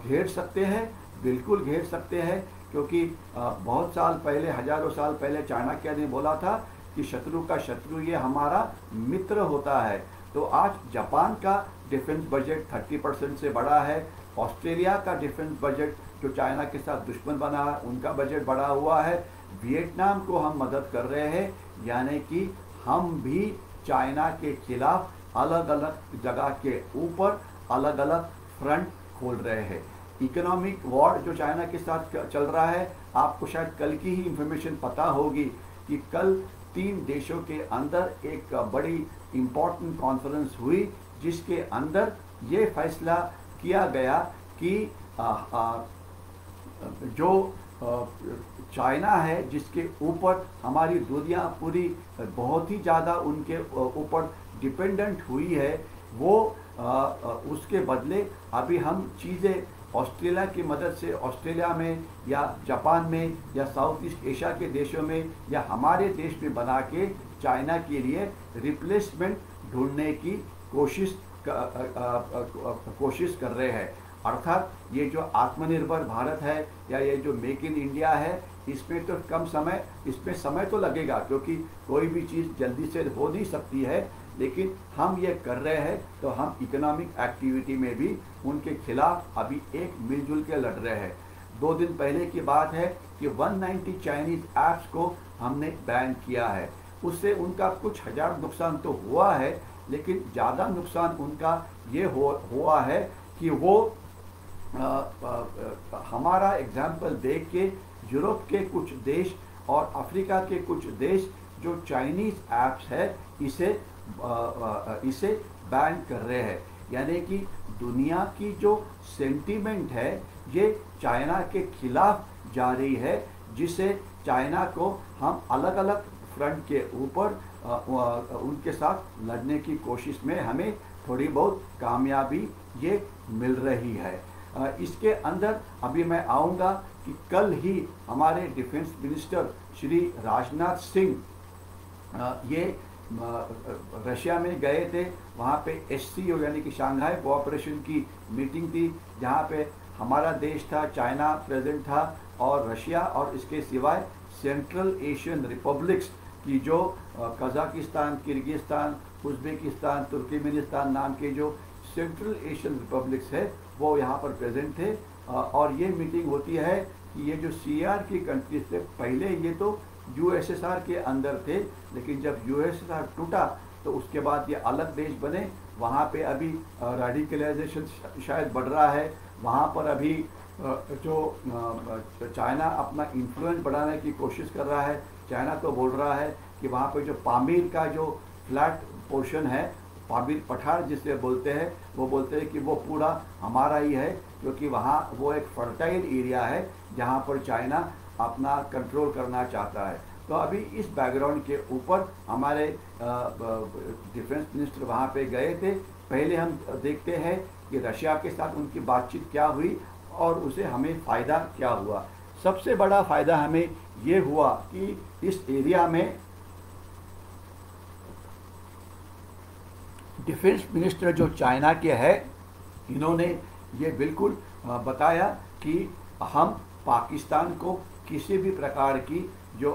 A: घेर सकते हैं? बिल्कुल घेर सकते हैं, क्योंकि बहुत साल पहले, हजारों साल पहले चाणक्य ने बोला था कि शत्रु का शत्रु ये हमारा मित्र होता है। तो आज जापान का डिफेंस बजट 30% से बढ़ा है। ऑस्ट्रेलिया का डिफेंस बजट जो चाइना के साथ दुश्मन बना है, उनका बजट बढ़ा हुआ है। वियतनाम को हम मदद कर रहे हैं, यानी कि हम भी चाइना के खिलाफ अलग अलग जगह के ऊपर अलग अलग फ्रंट खोल रहे हैं। इकोनॉमिक वॉर जो चाइना के साथ चल रहा है, आपको शायद कल की ही इंफॉर्मेशन पता होगी कि कल 3 देशों के अंदर एक बड़ी इम्पोर्टेंट कॉन्फ्रेंस हुई, जिसके अंदर ये फैसला किया गया कि जो चाइना है, जिसके ऊपर हमारी दुनिया पूरी बहुत ही ज़्यादा उनके ऊपर डिपेंडेंट हुई है, वो उसके बदले अभी हम चीज़ें ऑस्ट्रेलिया की मदद से ऑस्ट्रेलिया में या जापान में या साउथ ईस्ट एशिया के देशों में या हमारे देश में बना के चाइना के लिए रिप्लेसमेंट ढूंढने की कोशिश कर रहे हैं। अर्थात ये जो आत्मनिर्भर भारत है या ये जो मेक इन इंडिया है, इसमें तो इसमें समय तो लगेगा, क्योंकि कोई भी चीज़ जल्दी से हो नहीं सकती है। लेकिन हम ये कर रहे हैं तो हम इकोनॉमिक एक्टिविटी में भी उनके खिलाफ अभी एक मिलजुल के लड़ रहे हैं। 2 दिन पहले की बात है कि 190 चाइनीज़ ऐप्स को हमने बैन किया है। उससे उनका कुछ हज़ार नुकसान तो हुआ है, लेकिन ज़्यादा नुकसान उनका ये हुआ है कि वो हमारा एग्जाम्पल देख के यूरोप के कुछ देश और अफ्रीका के कुछ देश जो चाइनीज़ ऐप्स है इसे बैन कर रहे हैं। यानी कि दुनिया की जो सेंटीमेंट है ये चाइना के खिलाफ जा रही है, जिसे चाइना को हम अलग अलग फ्रंट के ऊपर उनके साथ लड़ने की कोशिश में हमें थोड़ी बहुत कामयाबी ये मिल रही है। इसके अंदर अभी मैं आऊँगा कि कल ही हमारे डिफेंस मिनिस्टर श्री राजनाथ सिंह ये रशिया में गए थे, वहाँ पे SCO यानी कि शंघाई कोऑपरेशन की मीटिंग थी, जहाँ पे हमारा देश था, चाइना प्रेजेंट था, और रशिया, और इसके सिवाय सेंट्रल एशियन रिपब्लिक्स की जो कजाकिस्तान, किर्गिस्तान, उज़्बेकिस्तान, तुर्कमेनिस्तान नाम के जो सेंट्रल एशियन रिपब्लिक्स है वो यहाँ पर प्रेजेंट थे। और ये मीटिंग होती है कि ये जो CAR की कंट्रीज थे, पहले ये तो USSR के अंदर थे, लेकिन जब USSR टूटा तो उसके बाद ये अलग देश बने। वहाँ पे अभी रेडिकलाइजेशन शायद बढ़ रहा है, वहाँ पर अभी जो चाइना अपना इन्फ्लुएंस बढ़ाने की कोशिश कर रहा है। चाइना तो बोल रहा है कि वहाँ पे जो पामीर का जो फ्लैट पोर्शन है, पामीर पठार जिसे बोलते हैं, वो बोलते हैं कि वो पूरा हमारा ही है, क्योंकि वहाँ वो एक फर्टाइल एरिया है जहाँ पर चाइना अपना कंट्रोल करना चाहता है। तो अभी इस बैकग्राउंड के ऊपर हमारे डिफेंस मिनिस्टर वहाँ पे गए थे। पहले हम देखते हैं कि रशिया के साथ उनकी बातचीत क्या हुई और उसे हमें फ़ायदा क्या हुआ। सबसे बड़ा फ़ायदा हमें ये हुआ कि इस एरिया में डिफेंस मिनिस्टर जो चाइना के हैं, इन्होंने ये बिल्कुल बताया कि हम पाकिस्तान को किसी भी प्रकार की जो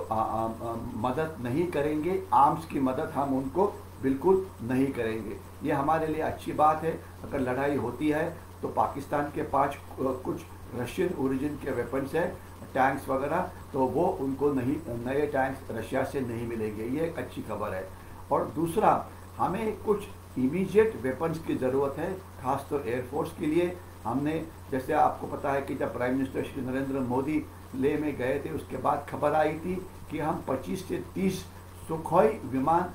A: मदद नहीं करेंगे, आर्म्स की मदद हम उनको बिल्कुल नहीं करेंगे। ये हमारे लिए अच्छी बात है। अगर लड़ाई होती है तो पाकिस्तान के पास कुछ रशियन ओरिजिन के वेपन्स हैं, टैंक्स वगैरह, तो वो उनको नहीं, नए टैंक्स रशिया से नहीं मिलेंगे। ये एक अच्छी खबर है। और दूसरा, हमें कुछ इमीडिएट वेपन्स की ज़रूरत है, खासतौर एयरफोर्स के लिए। हमने, जैसे आपको पता है कि जब प्राइम मिनिस्टर श्री नरेंद्र मोदी लेह में गए थे, उसके बाद खबर आई थी कि हम 25 से 30 सुखोई विमान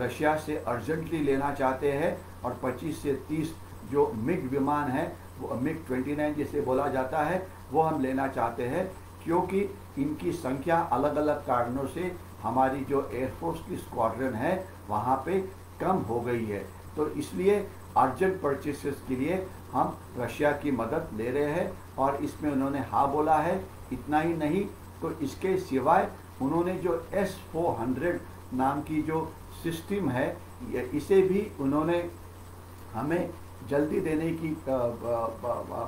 A: रशिया से अर्जेंटली लेना चाहते हैं, और 25 से 30 जो मिग विमान है, वो MiG-29 जिसे बोला जाता है, वो हम लेना चाहते हैं, क्योंकि इनकी संख्या अलग अलग कारणों से हमारी जो एयरफोर्स की स्क्वाड्रन है वहाँ पे कम हो गई है। तो इसलिए अर्जेंट परचेसेस के लिए हम रशिया की मदद ले रहे हैं, और इसमें उन्होंने हाँ बोला है। इतना ही नहीं, तो इसके सिवाय उन्होंने जो S-400 नाम की जो सिस्टम है, इसे भी उन्होंने हमें जल्दी देने की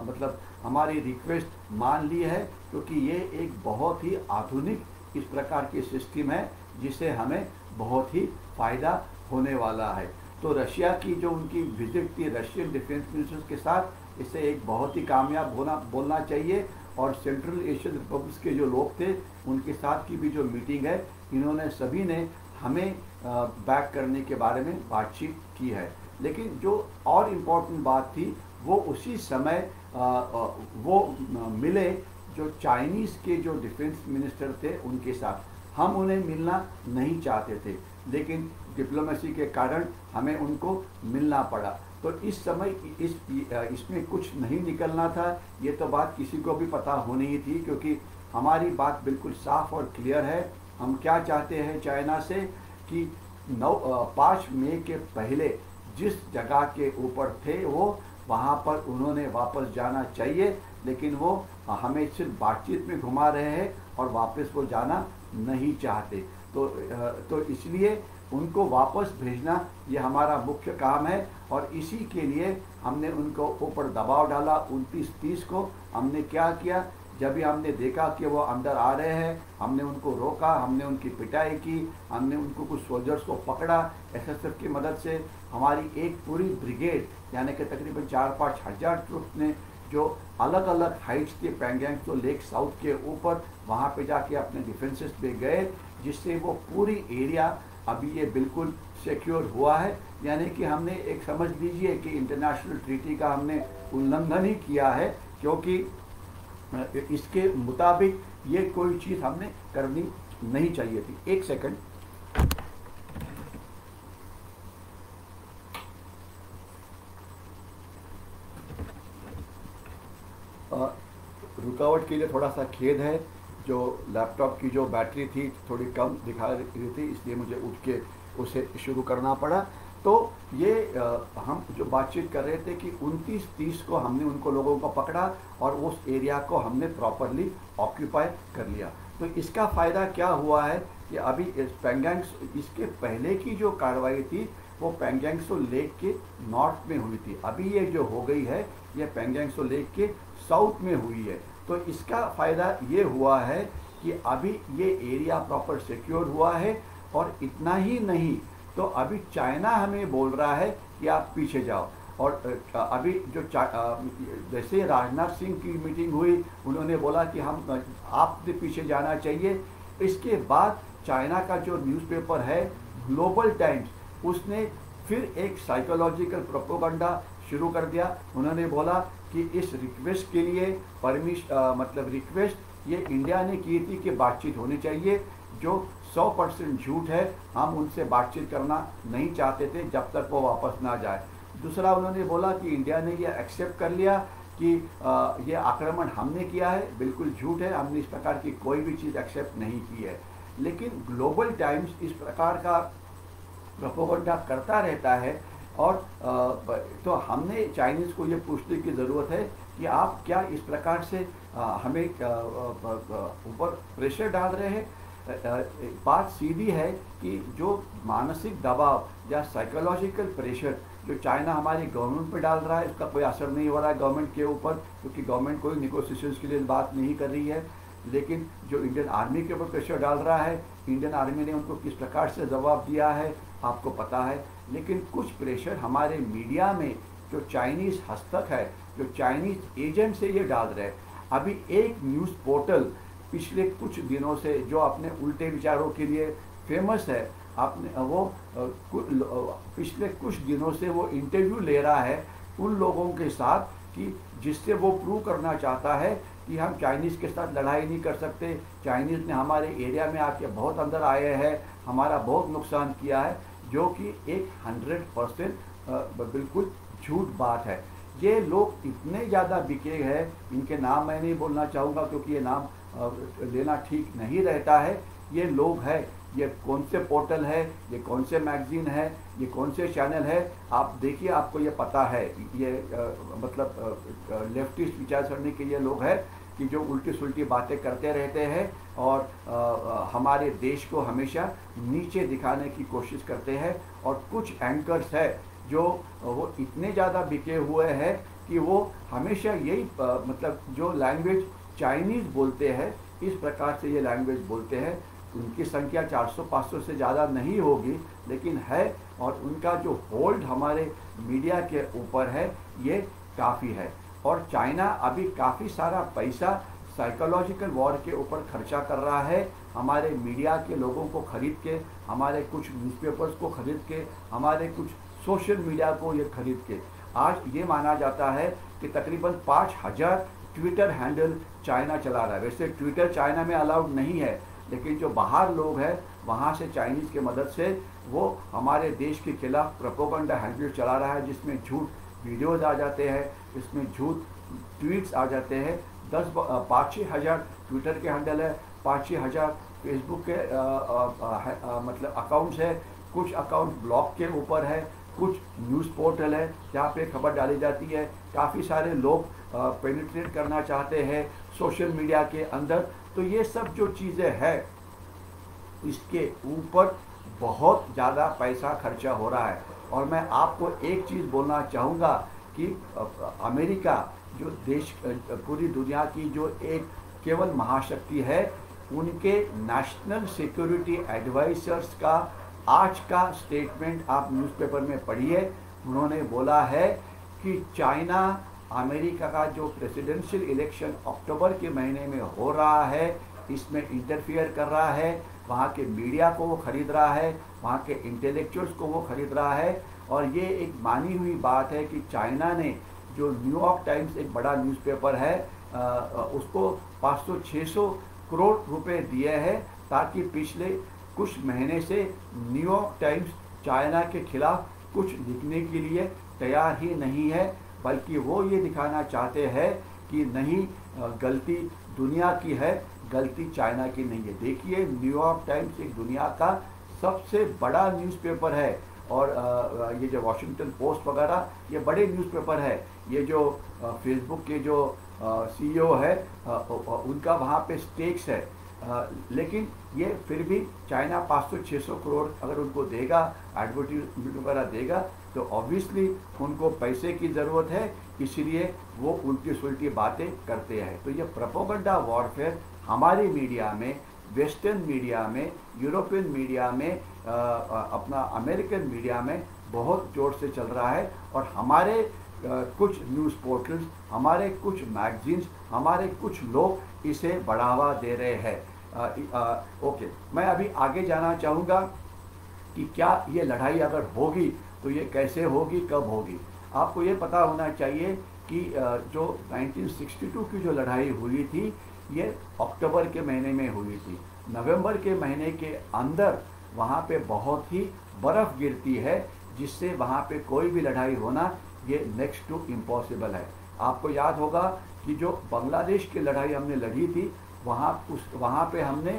A: मतलब हमारी रिक्वेस्ट मान ली है, क्योंकि ये एक बहुत ही आधुनिक इस प्रकार की सिस्टम है जिसे हमें बहुत ही फ़ायदा होने वाला है। तो रशिया की जो उनकी विजिट थी रशियन डिफेंस मिनिस्टर्स के साथ, इसे एक बहुत ही कामयाब बोलना चाहिए। और सेंट्रल एशियन रिपब्लिक्स के जो लोग थे, उनके साथ की भी जो मीटिंग है, इन्होंने सभी ने हमें बैक करने के बारे में बातचीत की है। लेकिन जो और इम्पोर्टेंट बात थी, वो उसी समय वो मिले जो चाइनीज़ के जो डिफेंस मिनिस्टर थे उनके साथ। हम उन्हें मिलना नहीं चाहते थे, लेकिन डिप्लोमेसी के कारण हमें उनको मिलना पड़ा। तो इस समय इसमें कुछ नहीं निकलना था, ये तो बात किसी को भी पता होनी ही थी, क्योंकि हमारी बात बिल्कुल साफ और क्लियर है। हम क्या चाहते हैं चाइना से कि 5 मई के पहले जिस जगह के ऊपर थे वो वहाँ पर उन्होंने वापस जाना चाहिए, लेकिन वो हमें सिर्फ बातचीत में घुमा रहे हैं और वापस वो जाना नहीं चाहते। तो इसलिए उनको वापस भेजना ये हमारा मुख्य काम है, और इसी के लिए हमने उनको ऊपर दबाव डाला। 29-30 को हमने क्या किया, जब भी हमने देखा कि वो अंदर आ रहे हैं, हमने उनको रोका, हमने उनकी पिटाई की, हमने उनको कुछ सोल्जर्स को पकड़ा। SSF की मदद से हमारी एक पूरी ब्रिगेड यानी कि तकरीबन 4-5 हज़ार ट्रुप्स ने, जो अलग अलग हाइट्स के पैंगोंग तो लेक साउथ के ऊपर वहाँ पे जाके अपने डिफेंसेस पे गए, जिससे वो पूरी एरिया अभी ये बिल्कुल सिक्योर हुआ है। यानी कि हमने एक, समझ लीजिए कि इंटरनेशनल ट्रीटी का हमने उल्लंघन ही किया है, क्योंकि इसके मुताबिक ये कोई चीज़ हमने करनी नहीं चाहिए थी। एक सेकंड, रुकावट के लिए थोड़ा सा खेद है। जो लैपटॉप की जो बैटरी थी थोड़ी कम दिखा रही थी, इसलिए मुझे उठ के उसे शुरू करना पड़ा। तो ये हम जो बातचीत कर रहे थे कि 29-30 को हमने उनको लोगों को पकड़ा और उस एरिया को हमने प्रॉपरली ऑक्यूपाई कर लिया। तो इसका फ़ायदा क्या हुआ है कि अभी पैंगोंग इसके पहले की जो कार्रवाई थी वो पैंगोंग लेक के नॉर्थ में हुई थी, अभी ये जो हो गई है ये पैंगोंग लेक के साउथ में हुई है। तो इसका फ़ायदा ये हुआ है कि अभी ये एरिया प्रॉपर सिक्योर हुआ है। और इतना ही नहीं, तो अभी चाइना हमें बोल रहा है कि आप पीछे जाओ। और अभी जो जैसे राजनाथ सिंह की मीटिंग हुई, उन्होंने बोला कि हम आपसे पीछे जाना चाहिए। इसके बाद चाइना का जो न्यूज़पेपर है ग्लोबल टाइम्स, उसने फिर एक साइकोलॉजिकल प्रोपेगेंडा शुरू कर दिया। उन्होंने बोला कि इस रिक्वेस्ट के लिए मतलब रिक्वेस्ट ये इंडिया ने की थी कि बातचीत होनी चाहिए, जो 100% झूठ है। हम उनसे बातचीत करना नहीं चाहते थे जब तक वो वापस ना जाए। दूसरा, उन्होंने बोला कि इंडिया ने ये एक्सेप्ट कर लिया कि ये आक्रमण हमने किया है, बिल्कुल झूठ है, हमने इस प्रकार की कोई भी चीज़ एक्सेप्ट नहीं की है। लेकिन ग्लोबल टाइम्स इस प्रकार का प्रोपेगेंडा करता रहता है। और तो हमने चाइनीज़ को ये पूछने की ज़रूरत है कि आप क्या इस प्रकार से हमें ऊपर प्रेशर डाल रहे हैं। बात सीधी है कि जो मानसिक दबाव या साइकोलॉजिकल प्रेशर जो चाइना हमारी गवर्नमेंट पे डाल रहा है, इसका कोई असर नहीं हो रहा है गवर्नमेंट के ऊपर, क्योंकि गवर्नमेंट कोई निगोशिएशंस के लिए बात नहीं कर रही है। लेकिन जो इंडियन आर्मी के ऊपर प्रेशर डाल रहा है, इंडियन आर्मी ने उनको किस प्रकार से जवाब दिया है आपको पता है। लेकिन कुछ प्रेशर हमारे मीडिया में जो चाइनीज़ हस्तक है, जो चाइनीज़ एजेंट से ये डाल रहे हैं। अभी एक न्यूज़ पोर्टल पिछले कुछ दिनों से जो अपने उल्टे विचारों के लिए फेमस है, आपने वो पिछले कुछ दिनों से वो इंटरव्यू ले रहा है उन लोगों के साथ कि जिससे वो प्रूव करना चाहता है कि हम चाइनीज़ के साथ लड़ाई नहीं कर सकते, चाइनीज़ ने हमारे एरिया में आके बहुत अंदर आए हैं, हमारा बहुत नुकसान किया है, जो कि एक 100% बिल्कुल झूठ बात है। ये लोग इतने ज़्यादा बिके हैं, इनके नाम मैं नहीं बोलना चाहूँगा क्योंकि ये नाम लेना ठीक नहीं रहता है। ये लोग हैं, ये कौन से पोर्टल है, ये कौन से मैगजीन है, ये कौन से चैनल है, आप देखिए, आपको ये पता है। ये मतलब लेफ्टिस्ट विचारसरणी के ये लोग हैं कि जो उल्टी सुल्टी बातें करते रहते हैं और हमारे देश को हमेशा नीचे दिखाने की कोशिश करते हैं। और कुछ एंकर्स है जो वो इतने ज़्यादा बिके हुए हैं कि वो हमेशा यही मतलब जो लैंग्वेज चाइनीज़ बोलते हैं, इस प्रकार से ये लैंग्वेज बोलते हैं। उनकी संख्या 400-500 से ज़्यादा नहीं होगी, लेकिन है। और उनका जो होल्ड हमारे मीडिया के ऊपर है ये काफ़ी है। और चाइना अभी काफ़ी सारा पैसा साइकोलॉजिकल वॉर के ऊपर खर्चा कर रहा है, हमारे मीडिया के लोगों को खरीद के, हमारे कुछ न्यूज़पेपर्स को खरीद के, हमारे कुछ सोशल मीडिया को ये खरीद के। आज ये माना जाता है कि तकरीबन 5000 ट्विटर हैंडल चाइना चला रहा है। वैसे ट्विटर चाइना में अलाउड नहीं है, लेकिन जो बाहर लोग हैं वहाँ से चाइनीज़ की मदद से वो हमारे देश के खिलाफ प्रोपेगेंडा हैंडल चला रहा है, जिसमें झूठ वीडियोज़ आ जाते हैं, इसमें झूठ ट्वीट्स आ जाते हैं। 5-6 हज़ार ट्विटर के हैंडल है, 5-6 हज़ार फेसबुक के मतलब अकाउंट्स है, कुछ अकाउंट ब्लॉक के ऊपर है, कुछ न्यूज़ पोर्टल है जहाँ पे खबर डाली जाती है। काफ़ी सारे लोग पेनिट्रेट करना चाहते हैं सोशल मीडिया के अंदर। तो ये सब जो चीज़ें हैं, इसके ऊपर बहुत ज़्यादा पैसा खर्चा हो रहा है। और मैं आपको एक चीज़ बोलना चाहूँगा कि अमेरिका जो देश पूरी दुनिया की जो एक केवल महाशक्ति है, उनके नेशनल सिक्योरिटी एडवाइजर्स का आज का स्टेटमेंट आप न्यूज़पेपर में पढ़िए। उन्होंने बोला है कि चाइना अमेरिका का जो प्रेसिडेंशियल इलेक्शन अक्टूबर के महीने में हो रहा है, इसमें इंटरफियर कर रहा है, वहाँ के मीडिया को वो खरीद रहा है, वहाँ के इंटेलेक्चुअल्स को वो खरीद रहा है। और ये एक मानी हुई बात है कि चाइना ने जो न्यूयॉर्क टाइम्स एक बड़ा न्यूज़पेपर है, उसको 500-600 करोड़ रुपए दिए हैं ताकि पिछले कुछ महीने से न्यूयॉर्क टाइम्स चाइना के खिलाफ कुछ लिखने के लिए तैयार ही नहीं है, बल्कि वो ये दिखाना चाहते हैं कि नहीं, गलती दुनिया की है, गलती चाइना की नहीं है। देखिए, न्यूयॉर्क टाइम्स एक दुनिया का सबसे बड़ा न्यूज़पेपर है और ये जो वॉशिंगटन पोस्ट वगैरह ये बड़े न्यूज़पेपर है। ये जो फेसबुक के जो CEO है उनका वहाँ पे स्टेक्स है, लेकिन ये फिर भी चाइना 500-600 करोड़ अगर उनको देगा, एडवर्टीजमेंट वगैरह देगा, तो ऑब्वियसली उनको पैसे की ज़रूरत है, इसलिए वो उल्टी सुलटी बातें करते हैं। तो ये प्रोपेगेंडा वॉरफेयर हमारी मीडिया में, वेस्टर्न मीडिया में, यूरोपियन मीडिया में, अपना अमेरिकन मीडिया में बहुत जोर से चल रहा है। और हमारे कुछ न्यूज़ पोर्टल्स, हमारे कुछ मैगजीन्स, हमारे कुछ लोग इसे बढ़ावा दे रहे हैं। ओके, मैं अभी आगे जाना चाहूँगा कि क्या ये लड़ाई अगर होगी तो ये कैसे होगी, कब होगी। आपको ये पता होना चाहिए कि जो 1962 की जो लड़ाई हुई थी ये अक्टूबर के महीने में हुई थी। नवंबर के महीने के अंदर वहाँ पे बहुत ही बर्फ़ गिरती है, जिससे वहाँ पे कोई भी लड़ाई होना ये नेक्स्ट टू इम्पॉसिबल है। आपको याद होगा कि जो बांग्लादेश की लड़ाई हमने लड़ी थी वहाँ पे हमने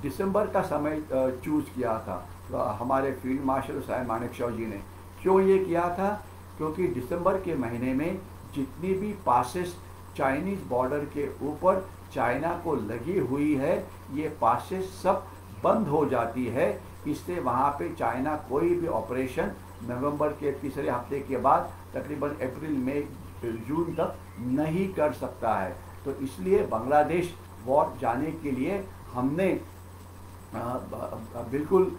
A: दिसंबर का समय चूज़ किया था। हमारे फील्ड मार्शल साहेब मानेकशॉ जी ने क्यों ये किया था? क्योंकि दिसंबर के महीने में जितनी भी पासेस चाइनीज़ बॉर्डर के ऊपर चाइना को लगी हुई है, ये पासेस सब बंद हो जाती है। इससे वहाँ पे चाइना कोई भी ऑपरेशन नवंबर के तीसरे हफ्ते के बाद तकरीबन अप्रैल मई जून तक नहीं कर सकता है। तो इसलिए बांग्लादेश वॉर जाने के लिए हमने बिल्कुल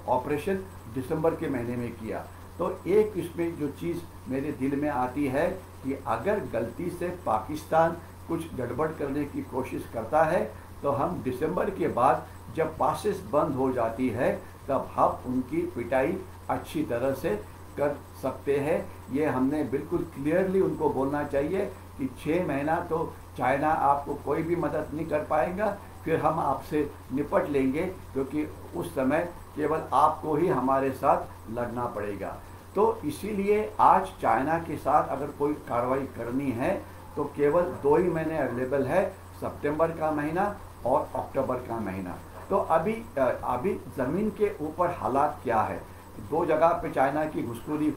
A: ऑपरेशन दिसंबर के महीने में किया। तो एक इसमें जो चीज़ मेरे दिल में आती है कि अगर गलती से पाकिस्तान कुछ गड़बड़ करने की कोशिश करता है तो हम दिसंबर के बाद जब पासेस बंद हो जाती है तब हम उनकी पिटाई अच्छी तरह से कर सकते हैं। ये हमने बिल्कुल क्लियरली उनको बोलना चाहिए कि 6 महीना तो चाइना आपको कोई भी मदद नहीं कर पाएगा, फिर हम आपसे निपट लेंगे, क्योंकि उस समय केवल आपको ही हमारे साथ लड़ना पड़ेगा। तो इसीलिए आज चाइना के साथ अगर कोई कार्रवाई करनी है तो केवल 2 ही महीने अवेलेबल है, सितंबर का महीना और अक्टूबर का महीना। तो अभी ज़मीन के ऊपर हालात क्या है? 2 जगह पे चाइना की घुसखोरी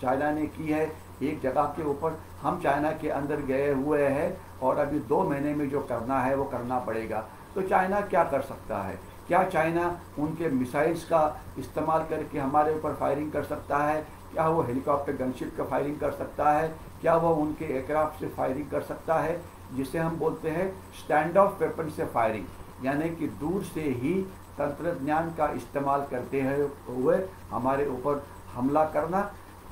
A: चाइना ने की है। एक जगह के ऊपर हम चाइना के अंदर गए हुए हैं और अभी 2 महीने में जो करना है वो करना पड़ेगा। तो चाइना क्या कर सकता है? क्या चाइना उनके मिसाइल्स का इस्तेमाल करके हमारे ऊपर फायरिंग कर सकता है? क्या वो हेलीकॉप्टर गनशिप का फायरिंग कर सकता है? क्या वो उनके एयरक्राफ्ट से फायरिंग कर सकता है, जिसे हम बोलते हैं स्टैंड ऑफ वेपन से फायरिंग, यानी कि दूर से ही तंत्रज्ञान का इस्तेमाल करते हुए हमारे ऊपर हमला करना?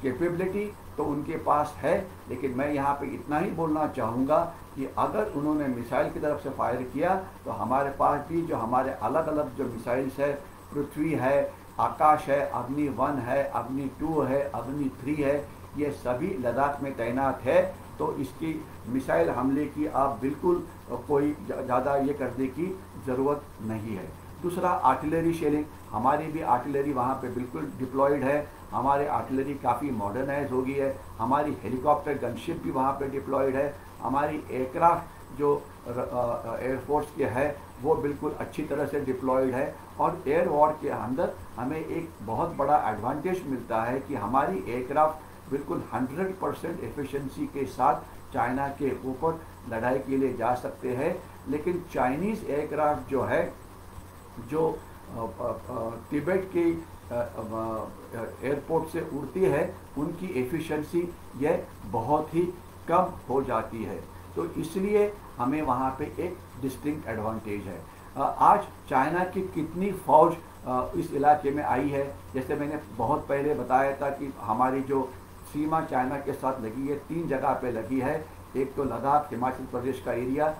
A: कैपेबिलिटी तो उनके पास है, लेकिन मैं यहाँ पे इतना ही बोलना चाहूँगा कि अगर उन्होंने मिसाइल की तरफ से फायर किया तो हमारे पास भी जो हमारे अलग अलग जो मिसाइल्स है, पृथ्वी है, आकाश है, अग्नि 1 है, अग्नि 2 है, अग्नि 3 है, ये सभी लद्दाख में तैनात है। तो इसकी मिसाइल हमले की आप बिल्कुल कोई ज़्यादा ये करने की ज़रूरत नहीं है। दूसरा, आर्टिलरी शेलिंग, हमारी भी आर्टिलरी वहाँ पे बिल्कुल डिप्लॉयड है। हमारे आर्टिलरी काफ़ी मॉडर्नाइज हो गई है। हमारी हेलीकॉप्टर गनशिप भी वहाँ पे डिप्लॉयड है। हमारी एयरक्राफ्ट जो एयरफोर्स के है वो बिल्कुल अच्छी तरह से डिप्लॉयड है। और एयर वॉर के अंदर हमें एक बहुत बड़ा एडवांटेज मिलता है कि हमारी एयरक्राफ्ट बिल्कुल 100% एफिशिएंसी के साथ चाइना के ऊपर लड़ाई के लिए जा सकते हैं। लेकिन चाइनीज़ एयरक्राफ्ट जो है, जो तिब्बत की एयरपोर्ट से उड़ती है, उनकी एफिशिएंसी यह बहुत ही कम हो जाती है। तो इसलिए हमें वहाँ पे एक डिस्टिंक्ट एडवांटेज है। आज चाइना की कितनी फ़ौज इस इलाके में आई है, जैसे मैंने बहुत पहले बताया था कि हमारी जो सीमा चाइना के साथ लगी है 3 जगह पे लगी है। एक तो लद्दाख हिमाचल प्रदेश का एरिया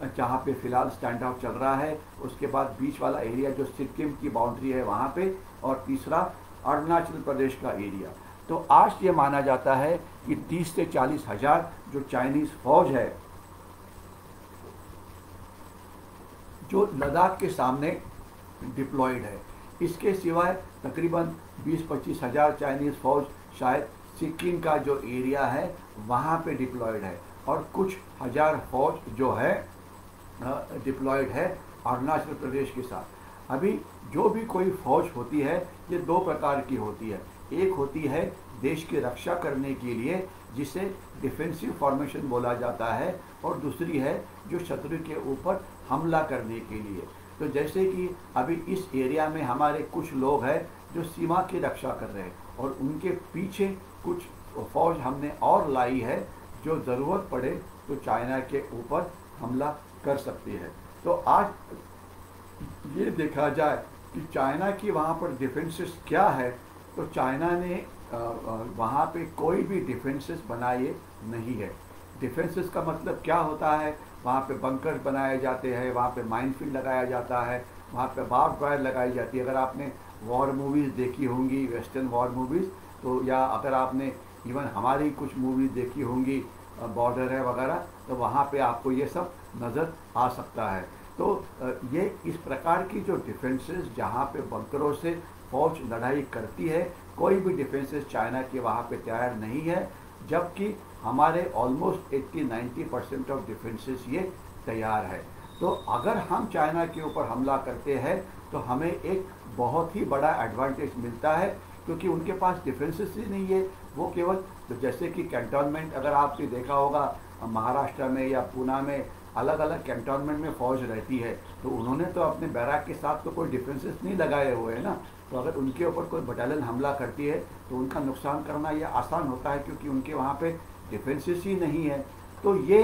A: जहाँ पे फ़िलहाल स्टैंड ऑफ चल रहा है, उसके बाद बीच वाला एरिया जो सिक्किम की बाउंड्री है वहाँ पे, और तीसरा अरुणाचल प्रदेश का एरिया। तो आज ये माना जाता है कि 30 से 40 हज़ार जो चाइनीज़ फ़ौज है जो लद्दाख के सामने डिप्लॉयड है। इसके सिवाय तकरीबन 20-25 हज़ार चाइनीज़ फ़ौज शायद सिक्किम का जो एरिया है वहाँ पे डिप्लॉयड है, और कुछ हज़ार फ़ौज जो है डिप्लॉयड है अरुणाचल प्रदेश के साथ। अभी जो भी कोई फौज होती है ये दो प्रकार की होती है। एक होती है देश की रक्षा करने के लिए, जिसे डिफेंसिव फॉर्मेशन बोला जाता है, और दूसरी है जो शत्रु के ऊपर हमला करने के लिए। तो जैसे कि अभी इस एरिया में हमारे कुछ लोग हैं जो सीमा की रक्षा कर रहे हैं, और उनके पीछे कुछ फौज हमने और लाई है जो ज़रूरत पड़े तो चाइना के ऊपर हमला कर सकती है। तो आज ये देखा जाए कि चाइना की वहाँ पर डिफेंसेस क्या है, तो चाइना ने वहाँ पे कोई भी डिफेंसेस बनाए नहीं है। डिफेंसेस का मतलब क्या होता है, वहाँ पे बंकर्स बनाए जाते हैं, वहाँ पे माइनफील्ड लगाया जाता है, वहाँ पे बार्ब वायर लगाई जाती है। अगर आपने वॉर मूवीज़ देखी होंगी, वेस्टर्न वॉर मूवीज़, तो या अगर आपने इवन हमारी कुछ मूवीज़ देखी होंगी, बॉर्डर है वगैरह, तो वहाँ पे आपको ये सब नज़र आ सकता है। तो ये इस प्रकार की जो डिफेंसेस जहाँ पे बंकरों से फौज लड़ाई करती है, कोई भी डिफेंसेस चाइना के वहाँ पे तैयार नहीं है, जबकि हमारे ऑलमोस्ट 80-90% ऑफ डिफेंसेस ये तैयार है। तो अगर हम चाइना के ऊपर हमला करते हैं तो हमें एक बहुत ही बड़ा एडवांटेज मिलता है, क्योंकि उनके पास डिफेंसेस ही नहीं है। वो केवल तो जैसे कि कैंटोनमेंट, अगर आपने देखा होगा महाराष्ट्र में या पूना में अलग अलग कैंटोनमेंट में फ़ौज रहती है, तो उन्होंने तो अपने बैराक के साथ तो कोई डिफेंसेस नहीं लगाए हुए हैं ना। तो अगर उनके ऊपर कोई बटालियन हमला करती है तो उनका नुकसान करना ये आसान होता है, क्योंकि उनके वहाँ पे डिफेंसेस ही नहीं है। तो ये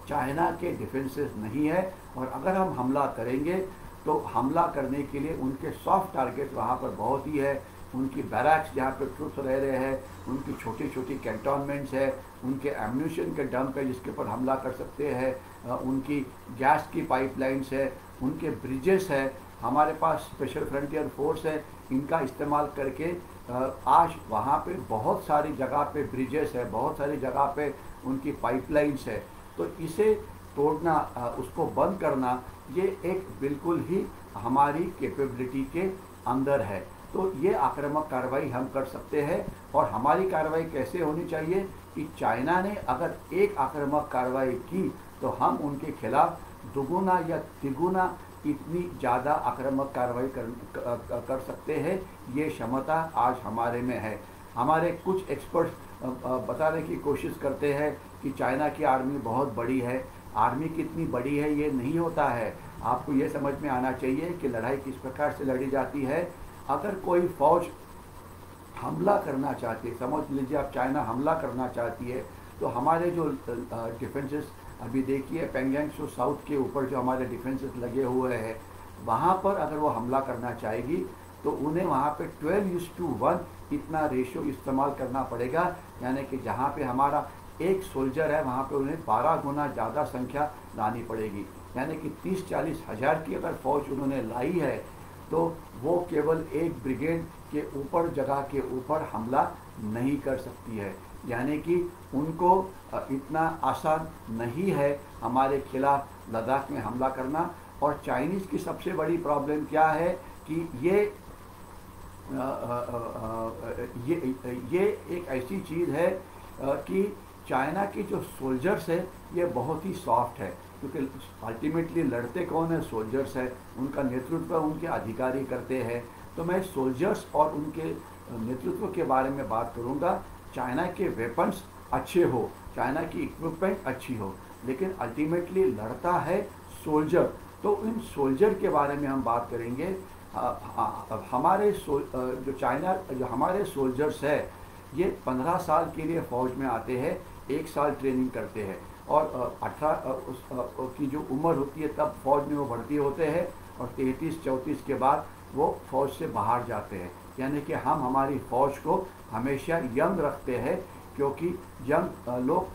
A: चाइना के डिफेंसेस नहीं है, और अगर हम हमला करेंगे तो हमला करने के लिए उनके सॉफ्ट टारगेट वहाँ पर बहुत ही है। उनकी बैरक्स जहाँ पर ट्रूप्स रह रहे हैं, उनकी छोटी छोटी कैंटोनमेंट्स है, उनके एम्यूनिशन के डंप है जिसके ऊपर हमला कर सकते हैं, उनकी गैस की पाइपलाइंस है, उनके ब्रिजेस है। हमारे पास स्पेशल फ्रंटियर फोर्स है, इनका इस्तेमाल करके आज वहाँ पे बहुत सारी जगह पे ब्रिजेस है, बहुत सारी जगह पे उनकी पाइपलाइंस है। तो इसे तोड़ना, उसको बंद करना, ये एक बिल्कुल ही हमारी कैपेबिलिटी के अंदर है। तो ये आक्रामक कार्रवाई हम कर सकते हैं। और हमारी कार्रवाई कैसे होनी चाहिए कि चाइना ने अगर एक आक्रामक कार्रवाई की तो हम उनके खिलाफ दुगुना या तिगुना इतनी ज़्यादा आक्रामक कार्रवाई कर सकते हैं। ये क्षमता आज हमारे में है। हमारे कुछ एक्सपर्ट्स बताने की कोशिश करते हैं कि चाइना की आर्मी बहुत बड़ी है। आर्मी कितनी बड़ी है ये नहीं होता है। आपको ये समझ में आना चाहिए कि लड़ाई किस प्रकार से लड़ी जाती है। अगर कोई फ़ौज हमला करना चाहती है, समझ लीजिए आप चाइना हमला करना चाहती है, तो हमारे जो डिफेंसेस अभी देखिए पेंगयांग त्सो साउथ के ऊपर जो हमारे डिफेंसेस लगे हुए हैं, वहाँ पर अगर वो हमला करना चाहेगी तो उन्हें वहाँ पे 12:1 इतना रेशियो इस्तेमाल करना पड़ेगा। यानी कि जहाँ पे हमारा एक सोल्जर है वहाँ पे उन्हें 12 गुना ज़्यादा संख्या लानी पड़ेगी। यानी कि 30-40 हज़ार की अगर फ़ौज उन्होंने लाई है तो वो केवल एक ब्रिगेड के ऊपर जगह के ऊपर हमला नहीं कर सकती है। यानी कि उनको इतना आसान नहीं है हमारे खिलाफ लद्दाख में हमला करना। और चाइनीज़ की सबसे बड़ी प्रॉब्लम क्या है कि ये एक ऐसी चीज़ है कि चाइना के जो सोल्जर्स है ये बहुत ही सॉफ्ट है, क्योंकि अल्टीमेटली लड़ते कौन है, सोल्जर्स है। उनका नेतृत्व उनके अधिकारी करते हैं। तो मैं सोल्जर्स और उनके नेतृत्व के बारे में बात करूंगा। चाइना के वेपन्स अच्छे हो, चाइना की इक्विपमेंट अच्छी हो, लेकिन अल्टीमेटली लड़ता है सोल्जर। तो इन सोल्जर के बारे में हम बात करेंगे। हमारे जो हमारे सोल्जर्स है ये 15 साल के लिए फ़ौज में आते हैं, 1 साल ट्रेनिंग करते हैं, और 18 की जो उम्र होती है तब फौज में वो भर्ती होते हैं, और 33-34 के बाद वो फौज से बाहर जाते हैं। यानी कि हम हमारी फौज को हमेशा यंग रखते हैं, क्योंकि यंग लोग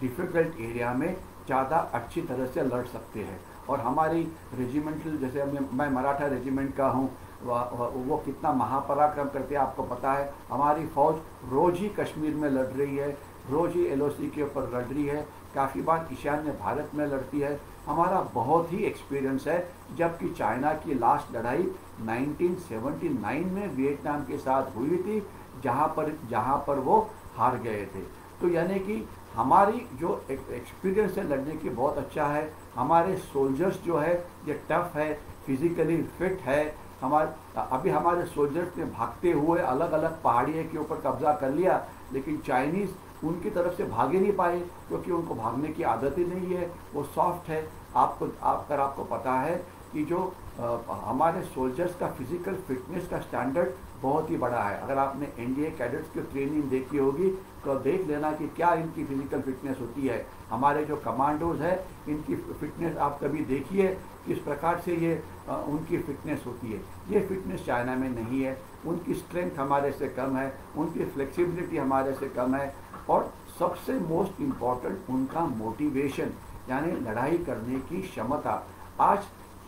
A: डिफ़िकल्ट एरिया में ज़्यादा अच्छी तरह से लड़ सकते हैं। और हमारी रेजिमेंटल, जैसे मैं मराठा रेजिमेंट का हूँ, वो कितना महापराक्रम करते हैं आपको पता है। हमारी फ़ौज रोज़ ही कश्मीर में लड़ रही है, रोज़ ही LOC के ऊपर लड़ रही है, काफ़ी बार ईशान्य भारत में लड़ती है। हमारा बहुत ही एक्सपीरियंस है। जबकि चाइना की लास्ट लड़ाई 1979 में वियतनाम के साथ हुई थी, जहाँ पर वो हार गए थे। तो यानी कि हमारी जो एक्सपीरियंस है लड़ने की बहुत अच्छा है। हमारे सोल्जर्स जो है ये टफ है, फिजिकली फिट है। अभी हमारे सोल्जर्स ने भागते हुए अलग अलग पहाड़ियों के ऊपर कब्जा कर लिया, लेकिन चाइनीज़ उनकी तरफ से भागे नहीं पाए क्योंकि उनको भागने की आदत ही नहीं है, वो सॉफ्ट है। आपको पता है कि जो हमारे सोल्जर्स का फिजिकल फिटनेस का स्टैंडर्ड बहुत ही बड़ा है। अगर आपने एनडीए कैडेट्स की ट्रेनिंग देखी होगी तो देख लेना कि क्या इनकी फिजिकल फिटनेस होती है। हमारे जो कमांडोज है इनकी फिटनेस आप कभी देखिए किस प्रकार से ये उनकी फिटनेस होती है। ये फिटनेस चाइना में नहीं है। उनकी स्ट्रेंथ हमारे से कम है, उनकी फ्लेक्सिबिलिटी हमारे से कम है, और सबसे मोस्ट इम्पॉर्टेंट उनका मोटिवेशन यानी लड़ाई करने की क्षमता। आज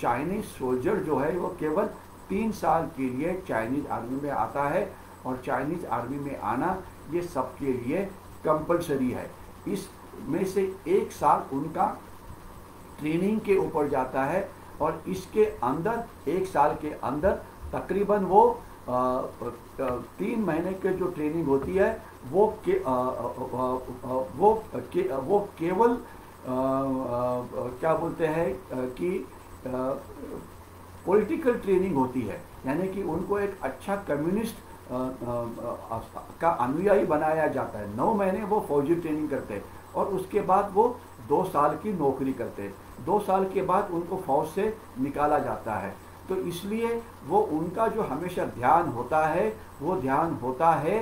A: चाइनीज सोल्जर जो है वो केवल 3 साल के लिए चाइनीज आर्मी में आता है, और चाइनीज आर्मी में आना ये सबके लिए कंपलसरी है। इसमें से 1 साल उनका ट्रेनिंग के ऊपर जाता है, और इसके अंदर 1 साल के अंदर तकरीबन वो 3 महीने के जो ट्रेनिंग होती है वो केवल क्या बोलते हैं कि पॉलिटिकल ट्रेनिंग होती है, यानी कि उनको एक अच्छा कम्युनिस्ट का अनुयायी बनाया जाता है। 9 महीने वो फौजी ट्रेनिंग करते हैं, और उसके बाद वो 2 साल की नौकरी करते हैं। 2 साल के बाद उनको फौज से निकाला जाता है। तो इसलिए वो उनका जो हमेशा ध्यान होता है वो ध्यान होता है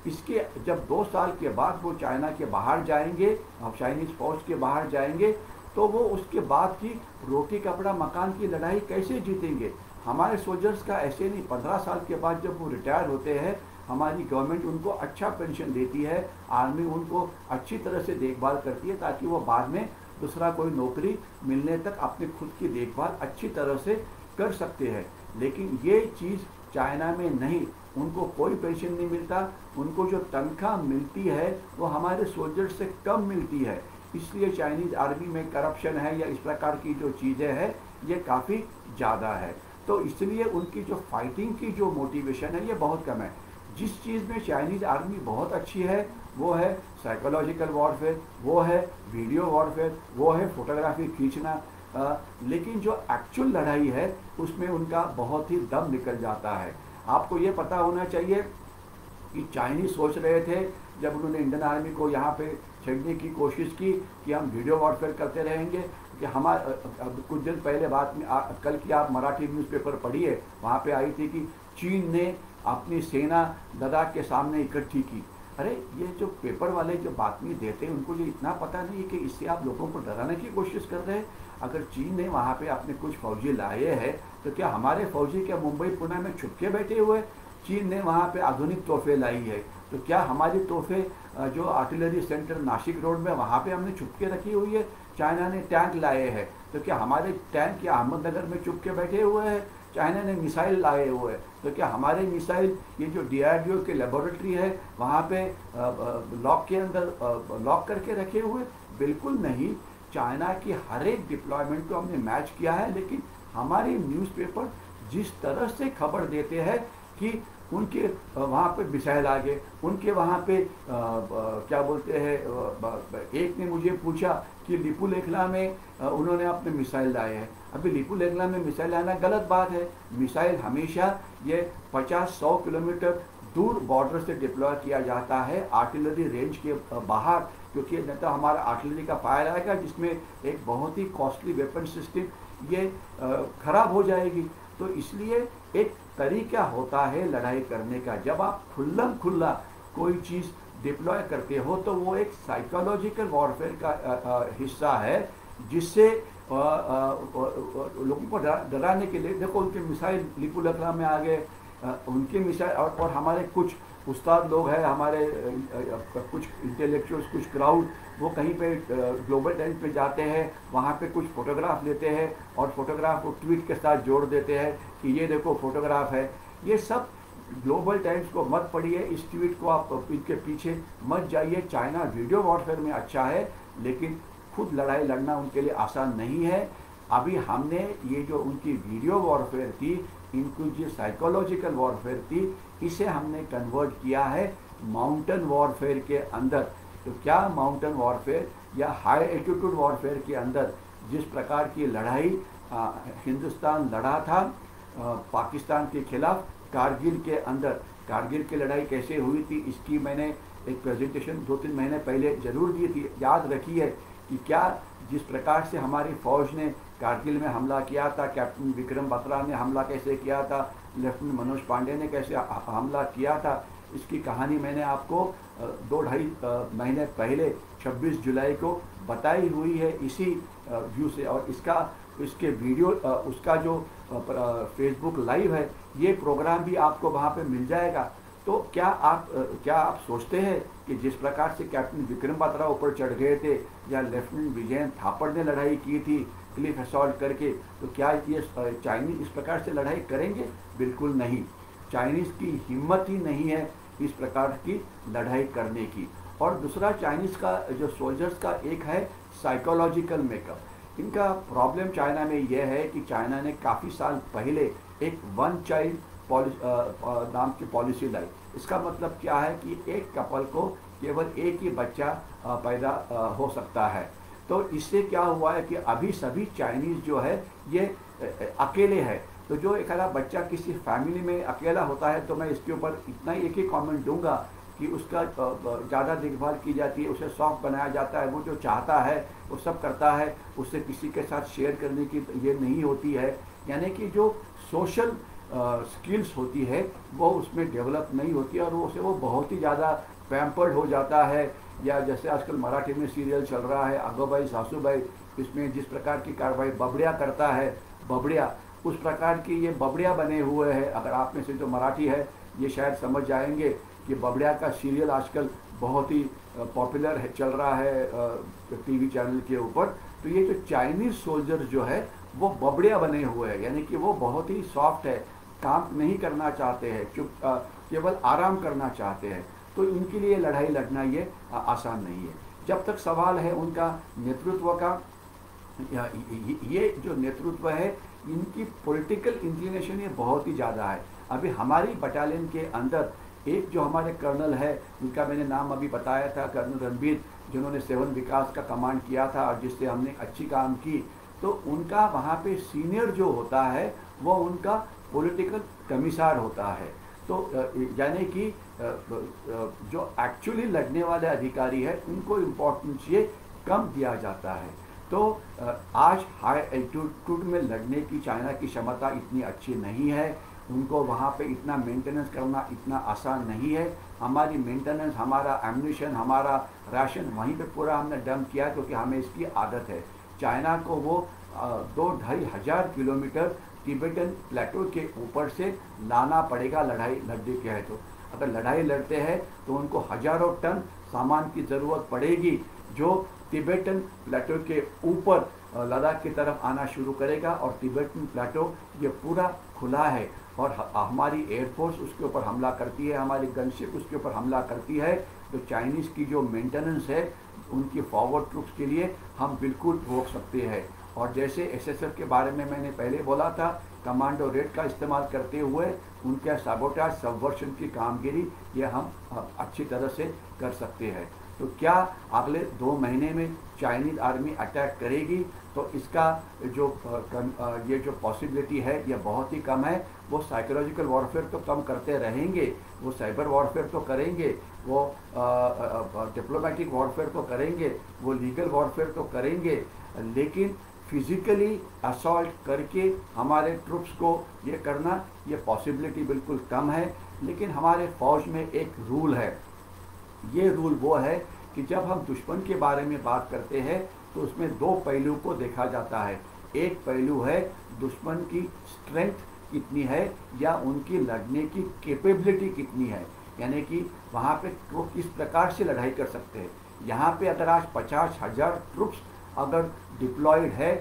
A: इसके जब 2 साल के बाद वो चाइना के बाहर जाएंगे, चाइनीज़ फौज के बाहर जाएंगे, तो वो उसके बाद की रोटी कपड़ा मकान की लड़ाई कैसे जीतेंगे। हमारे सोल्जर्स का ऐसे नहीं। 15 साल के बाद जब वो रिटायर होते हैं, हमारी गवर्नमेंट उनको अच्छा पेंशन देती है, आर्मी उनको अच्छी तरह से देखभाल करती है, ताकि वो बाद में दूसरा कोई नौकरी मिलने तक अपनी खुद की देखभाल अच्छी तरह से कर सकते हैं। लेकिन ये चीज़ चाइना में नहीं। उनको कोई पेंशन नहीं मिलता, उनको जो तनख्वाह मिलती है वो हमारे सोल्जर्स से कम मिलती है। इसलिए चाइनीज़ आर्मी में करप्शन है या इस प्रकार की जो चीज़ें हैं ये काफ़ी ज़्यादा है। तो इसलिए उनकी जो फाइटिंग की जो मोटिवेशन है ये बहुत कम है। जिस चीज़ में चाइनीज़ आर्मी बहुत अच्छी है वो है साइकोलॉजिकल वॉरफेयर, वो है वीडियो वॉरफेयर, वो है फोटोग्राफी खींचना। लेकिन जो एक्चुअल लड़ाई है उसमें उनका बहुत ही दम निकल जाता है। आपको ये पता होना चाहिए कि चाइनीज़ सोच रहे थे जब उन्होंने इंडियन आर्मी को यहाँ पे छेड़ने की कोशिश की कि हम वीडियो वॉरफेयर करते रहेंगे, कि हमारे कुछ दिन पहले बात में कल की आप मराठी न्यूज़पेपर पढ़िए, वहाँ पे आई थी कि चीन ने अपनी सेना लद्दाख के सामने इकट्ठी की। अरे ये जो पेपर वाले जो बातमी देते हैं उनको ये इतना पता नहीं है कि इससे आप लोगों को डराने की कोशिश कर रहे हैं। अगर चीन ने वहाँ पे अपने कुछ फौजी लाए हैं तो क्या हमारे फौजी क्या मुंबई पुणे में छुप के बैठे हुए? चीन ने वहाँ पे आधुनिक तोहफे लाई है, तो क्या हमारी तोहफे जो आर्टिलरी सेंटर नासिक रोड में वहाँ पे हमने छुप के रखी हुई है? चाइना ने टैंक लाए हैं, तो क्या हमारे टैंक या अहमदनगर में छुप के बैठे हुए हैं? चाइना ने मिसाइल लाए हुए हैं, तो क्या हमारे मिसाइल ये जो DRDO के लेबोरेटरी है वहाँ पे लॉक के अंदर लॉक करके रखे हुए? बिल्कुल नहीं। चाइना की हर एक डिप्लॉयमेंट को हमने मैच किया है, लेकिन हमारे न्यूज़पेपर जिस तरह से खबर देते हैं कि उनके वहाँ पे मिसाइल आ गए, उनके वहाँ पे क्या बोलते हैं, एक ने मुझे पूछा कि लिपुलेखला में उन्होंने अपने मिसाइल लाए हैं। अभी लिपुलेखला में मिसाइल लाना गलत बात है। मिसाइल हमेशा ये 50-100 किलोमीटर दूर बॉर्डर से डिप्लॉय किया जाता है, आर्टिलरी रेंज के बाहर, क्योंकि नहीं तो हमारा आर्टिलरी का फायर आएगा जिसमें एक बहुत ही कॉस्टली वेपन सिस्टम ये खराब हो जाएगी। तो इसलिए एक तरीका होता है लड़ाई करने का। जब आप खुल्ला कोई चीज़ डिप्लॉय करते हो तो वो एक साइकोलॉजिकल वॉरफेयर का हिस्सा है, जिससे लोगों को डराने के लिए। देखो उनके मिसाइल लिपुलेखला में आ गए, उनके मिसाइल और हमारे कुछ उस्ताद लोग हैं, हमारे कुछ इंटेलेक्चुअल्स, कुछ क्राउड, वो कहीं पे ग्लोबल टाइम्स पे जाते हैं, वहाँ पे कुछ फ़ोटोग्राफ लेते हैं और फोटोग्राफ को ट्वीट के साथ जोड़ देते हैं कि ये देखो फोटोग्राफ है। ये सब ग्लोबल टाइम्स को मत पढ़िए, इस ट्वीट को आप इनके पीछे मत जाइए। चाइना वीडियो वॉरफेयर में अच्छा है, लेकिन खुद लड़ाई लड़ना उनके लिए आसान नहीं है। अभी हमने ये जो उनकी वीडियो वॉरफेयर थी, इनकी जो साइकोलॉजिकल वॉरफेयर थी, इसे हमने कन्वर्ट किया है माउंटेन वॉरफेयर के अंदर। तो क्या माउंटेन वॉरफेयर या हाई एल्टीट्यूड वॉरफेयर के अंदर जिस प्रकार की लड़ाई हिंदुस्तान लड़ा था पाकिस्तान के खिलाफ कारगिल के अंदर, कारगिल की लड़ाई कैसे हुई थी इसकी मैंने एक प्रेजेंटेशन 2-3 महीने पहले ज़रूर दी थी। याद रखिए कि क्या जिस प्रकार से हमारी फ़ौज ने कारगिल में हमला किया था, कैप्टन विक्रम बत्रा ने हमला कैसे किया था, लेफ्टिनेंट मनोज पांडे ने कैसे हमला किया था, इसकी कहानी मैंने आपको 2-2.5 महीने पहले 26 जुलाई को बताई हुई है इसी व्यू से। और इसके वीडियो उसका जो फेसबुक लाइव है, ये प्रोग्राम भी आपको वहाँ पे मिल जाएगा। तो क्या आप सोचते हैं कि जिस प्रकार से कैप्टन विक्रम बत्रा ऊपर चढ़ गए थे या लेफ्टिनेंट विजयन थापड़ ने लड़ाई की थी क्लिफ असॉल्ट करके, तो क्या ये चाइनीज इस प्रकार से लड़ाई करेंगे? बिल्कुल नहीं। चाइनीज़ की हिम्मत ही नहीं है इस प्रकार की लड़ाई करने की। और दूसरा, चाइनीज़ का जो सोल्जर्स का एक है साइकोलॉजिकल मेकअप। इनका प्रॉब्लम चाइना में यह है कि चाइना ने काफ़ी साल पहले एक वन चाइल्ड नाम की पॉलिसी लाई। इसका मतलब क्या है कि एक कपल को केवल एक ही बच्चा पैदा हो सकता है। तो इससे क्या हुआ है कि अभी सभी चाइनीज़ जो है ये अकेले है। तो जो एक आधा बच्चा किसी फैमिली में अकेला होता है, तो मैं इसके ऊपर इतना एक ही कमेंट दूंगा कि उसका ज़्यादा देखभाल की जाती है, उसे सॉफ्ट बनाया जाता है, वो जो चाहता है वो सब करता है, उससे किसी के साथ शेयर करने की ये नहीं होती है। यानी कि जो सोशल स्किल्स होती है वो उसमें डेवलप नहीं होती और वो बहुत ही ज़्यादा पैम्पर्ड हो जाता है। या जैसे आजकल मराठी में सीरियल चल रहा है अगोबाई सासूबाई, इसमें जिस प्रकार की कार्रवाई बबड़िया करता है, बबड़िया उस प्रकार की ये बबड़िया बने हुए हैं। अगर आप में से जो मराठी है ये शायद समझ जाएंगे कि बबड़िया का सीरियल आजकल बहुत ही पॉपुलर है, चल रहा है टीवी चैनल के ऊपर। तो ये जो चाइनीज़ सोल्जर्स जो है वो बबड़िया बने हुए हैं, यानी कि वो बहुत ही सॉफ्ट है, काम नहीं करना चाहते हैं, केवल आराम करना चाहते हैं। तो इनके लिए लड़ाई लड़ना ये आसान नहीं है। जब तक सवाल है उनका नेतृत्व का, ये जो नेतृत्व है इनकी पॉलिटिकल इंक्लिनेशन ये बहुत ही ज़्यादा है। अभी हमारी बटालियन के अंदर एक जो हमारे कर्नल है, जिनका मैंने नाम अभी बताया था, कर्नल रणबीर, जिन्होंने 7 विकास का कमांड किया था और जिससे हमने अच्छी काम की, तो उनका वहाँ पे सीनियर जो होता है वो उनका पॉलिटिकल कमिश्नर होता है। तो यानी कि जो एक्चुअली लड़ने वाले अधिकारी है उनको इम्पोर्टेंस ये कम दिया जाता है। तो आज हाई एल्टीट्यूड में लड़ने की चाइना की क्षमता इतनी अच्छी नहीं है, उनको वहाँ पे इतना मेंटेनेंस करना इतना आसान नहीं है। हमारी मेंटेनेंस, हमारा एम्यूनिशन, हमारा राशन वहीं पे पूरा हमने डंप किया क्योंकि हमें इसकी आदत है। चाइना को वो 2-2.5 हज़ार किलोमीटर तिब्बतन प्लेटो के ऊपर से लाना पड़ेगा लड़ाई लड़ने के है। तो अगर लड़ाई लड़ते हैं तो उनको हज़ारों टन सामान की ज़रूरत पड़ेगी जो तिब्बतन प्लेटो के ऊपर लद्दाख की तरफ आना शुरू करेगा। और तिब्बतन प्लेटो ये पूरा खुला है और हमारी एयरफोर्स उसके ऊपर हमला करती है, हमारी गनशिप उसके ऊपर हमला करती है। तो चाइनीज़ की जो मेंटेनेंस है उनकी फॉरवर्ड ट्रूप्स के लिए हम बिल्कुल रोक सकते हैं। और जैसे एसएसएफ के बारे में मैंने पहले बोला था, कमांडो रेड का इस्तेमाल करते हुए उनके साबोटाज सबवर्शन की कामगिरी ये हम अच्छी तरह से कर सकते हैं। तो क्या अगले 2 महीने में चाइनीज़ आर्मी अटैक करेगी? तो इसका ये जो पॉसिबिलिटी है ये बहुत ही कम है। वो साइकोलॉजिकल वॉरफेयर तो कम करते रहेंगे, वो साइबर वॉरफेयर तो करेंगे, वो डिप्लोमेटिक वॉरफेयर तो करेंगे, वो लीगल वॉरफेयर तो करेंगे, लेकिन फिजिकली असॉल्ट करके हमारे ट्रुप्स को ये करना ये पॉसिबिलिटी बिल्कुल कम है। लेकिन हमारे फ़ौज में एक रूल है, ये रूल वो है कि जब हम दुश्मन के बारे में बात करते हैं तो उसमें 2 पहलू को देखा जाता है। एक पहलू है दुश्मन की स्ट्रेंथ कितनी है या उनकी लड़ने की कैपेबिलिटी कितनी है, यानी कि वहाँ पे वो किस प्रकार से लड़ाई कर सकते हैं। यहाँ पे अगर आज 50,000 ट्रुप्स अगर डिप्लॉयड है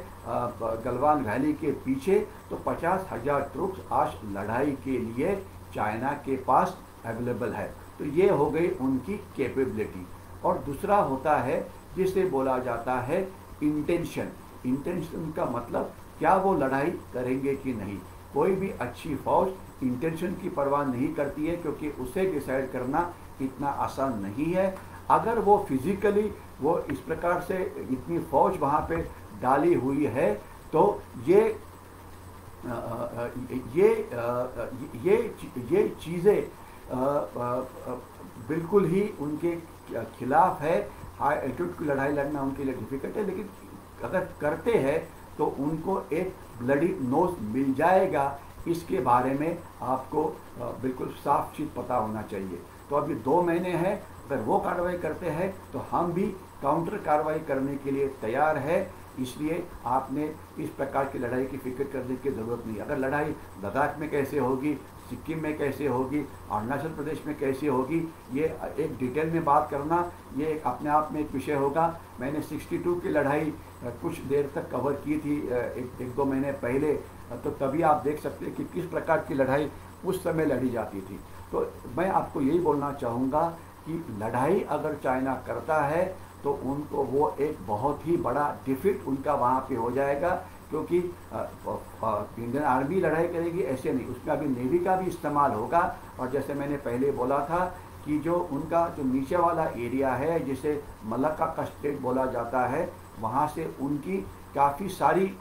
A: गलवान वैली के पीछे, तो 50,000 ट्रुप्स आज लड़ाई के लिए चाइना के पास अवेलेबल है। तो ये हो गई उनकी कैपेबिलिटी। और दूसरा होता है जिसे बोला जाता है इंटेंशन। इंटेंशन का मतलब क्या वो लड़ाई करेंगे कि नहीं। कोई भी अच्छी फौज इंटेंशन की परवाह नहीं करती है क्योंकि उसे डिसाइड करना इतना आसान नहीं है। अगर वो फिजिकली वो इस प्रकार से इतनी फौज वहाँ पे डाली हुई है, तो ये ये चीज़ें बिल्कुल ही उनके खिलाफ है। हाई एल्टीट्यूड की लड़ाई लड़ना उनके लिए डिफिकल्ट है, लेकिन अगर करते हैं तो उनको एक ब्लडी नोज मिल जाएगा। इसके बारे में आपको बिल्कुल साफ चीज़ पता होना चाहिए। तो अभी 2 महीने हैं, अगर वो कार्रवाई करते हैं तो हम भी काउंटर कार्रवाई करने के लिए तैयार है। इसलिए आपने इस प्रकार की लड़ाई की फिक्र करने की ज़रूरत नहीं। अगर लड़ाई लद्दाख में कैसे होगी, सिक्किम में कैसे होगी, अरुणाचल प्रदेश में कैसे होगी, ये एक डिटेल में बात करना ये अपने आप में एक विषय होगा। मैंने 62 की लड़ाई कुछ देर तक कवर की थी एक 2 महीने पहले, तो तभी आप देख सकते हैं कि किस प्रकार की लड़ाई उस समय लड़ी जाती थी। तो मैं आपको यही बोलना चाहूँगा कि लड़ाई अगर चाइना करता है तो उनको वो एक बहुत ही बड़ा डिफिट उनका वहाँ पे हो जाएगा, क्योंकि इंडियन आर्मी लड़ाई करेगी ऐसे नहीं, उसमें अभी नेवी का भी इस्तेमाल होगा। और जैसे मैंने पहले बोला था कि जो उनका जो नीचे वाला एरिया है जिसे मलक्का का स्टेट बोला जाता है, वहाँ से उनकी काफ़ी सारी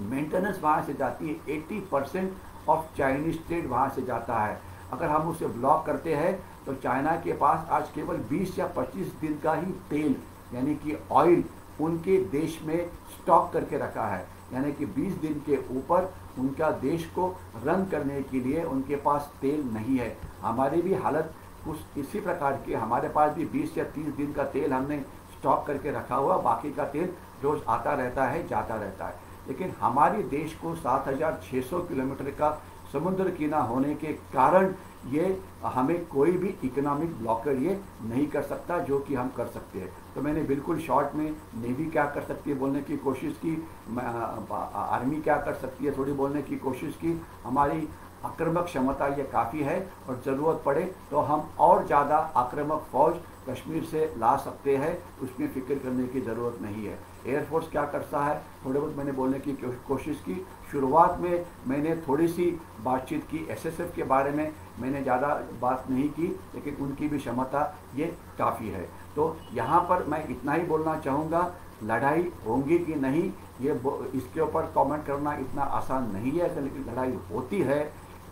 A: मेंटेनेंस वहाँ से जाती है। 80% ऑफ चाइनीज स्टेट वहाँ से जाता है। अगर हम उसे ब्लॉक करते हैं तो चाइना के पास आज केवल 20 या 25 दिन का ही तेल यानी कि ऑयल उनके देश में स्टॉक करके रखा है। यानी कि 20 दिन के ऊपर उनका देश को रन करने के लिए उनके पास तेल नहीं है। हमारी भी हालत कुछ इसी प्रकार की, हमारे पास भी 20 या 30 दिन का तेल हमने स्टॉक करके रखा हुआ, बाकी का तेल रोज़ आता रहता है जाता रहता है। लेकिन हमारे देश को 7,600 किलोमीटर का समुद्र किनारा होने के कारण ये हमें कोई भी इकोनॉमिक ब्लॉकर ये नहीं कर सकता, जो कि हम कर सकते हैं। तो मैंने बिल्कुल शॉर्ट में नेवी क्या कर सकती है बोलने की कोशिश की, आर्मी क्या कर सकती है थोड़ी बोलने की कोशिश की। हमारी आक्रामक क्षमता ये काफ़ी है और ज़रूरत पड़े तो हम और ज़्यादा आक्रामक फौज कश्मीर से ला सकते हैं, उसमें फिक्र करने की ज़रूरत नहीं है। एयरफोर्स क्या करता है थोड़े बहुत मैंने बोलने की कोशिश की। शुरुआत में मैंने थोड़ी सी बातचीत की एसएसएफ के बारे में, मैंने ज़्यादा बात नहीं की, लेकिन उनकी भी क्षमता ये काफ़ी है। तो यहाँ पर मैं इतना ही बोलना चाहूँगा, लड़ाई होंगी कि नहीं ये इसके ऊपर कमेंट करना इतना आसान नहीं है। लेकिन लड़ाई होती है,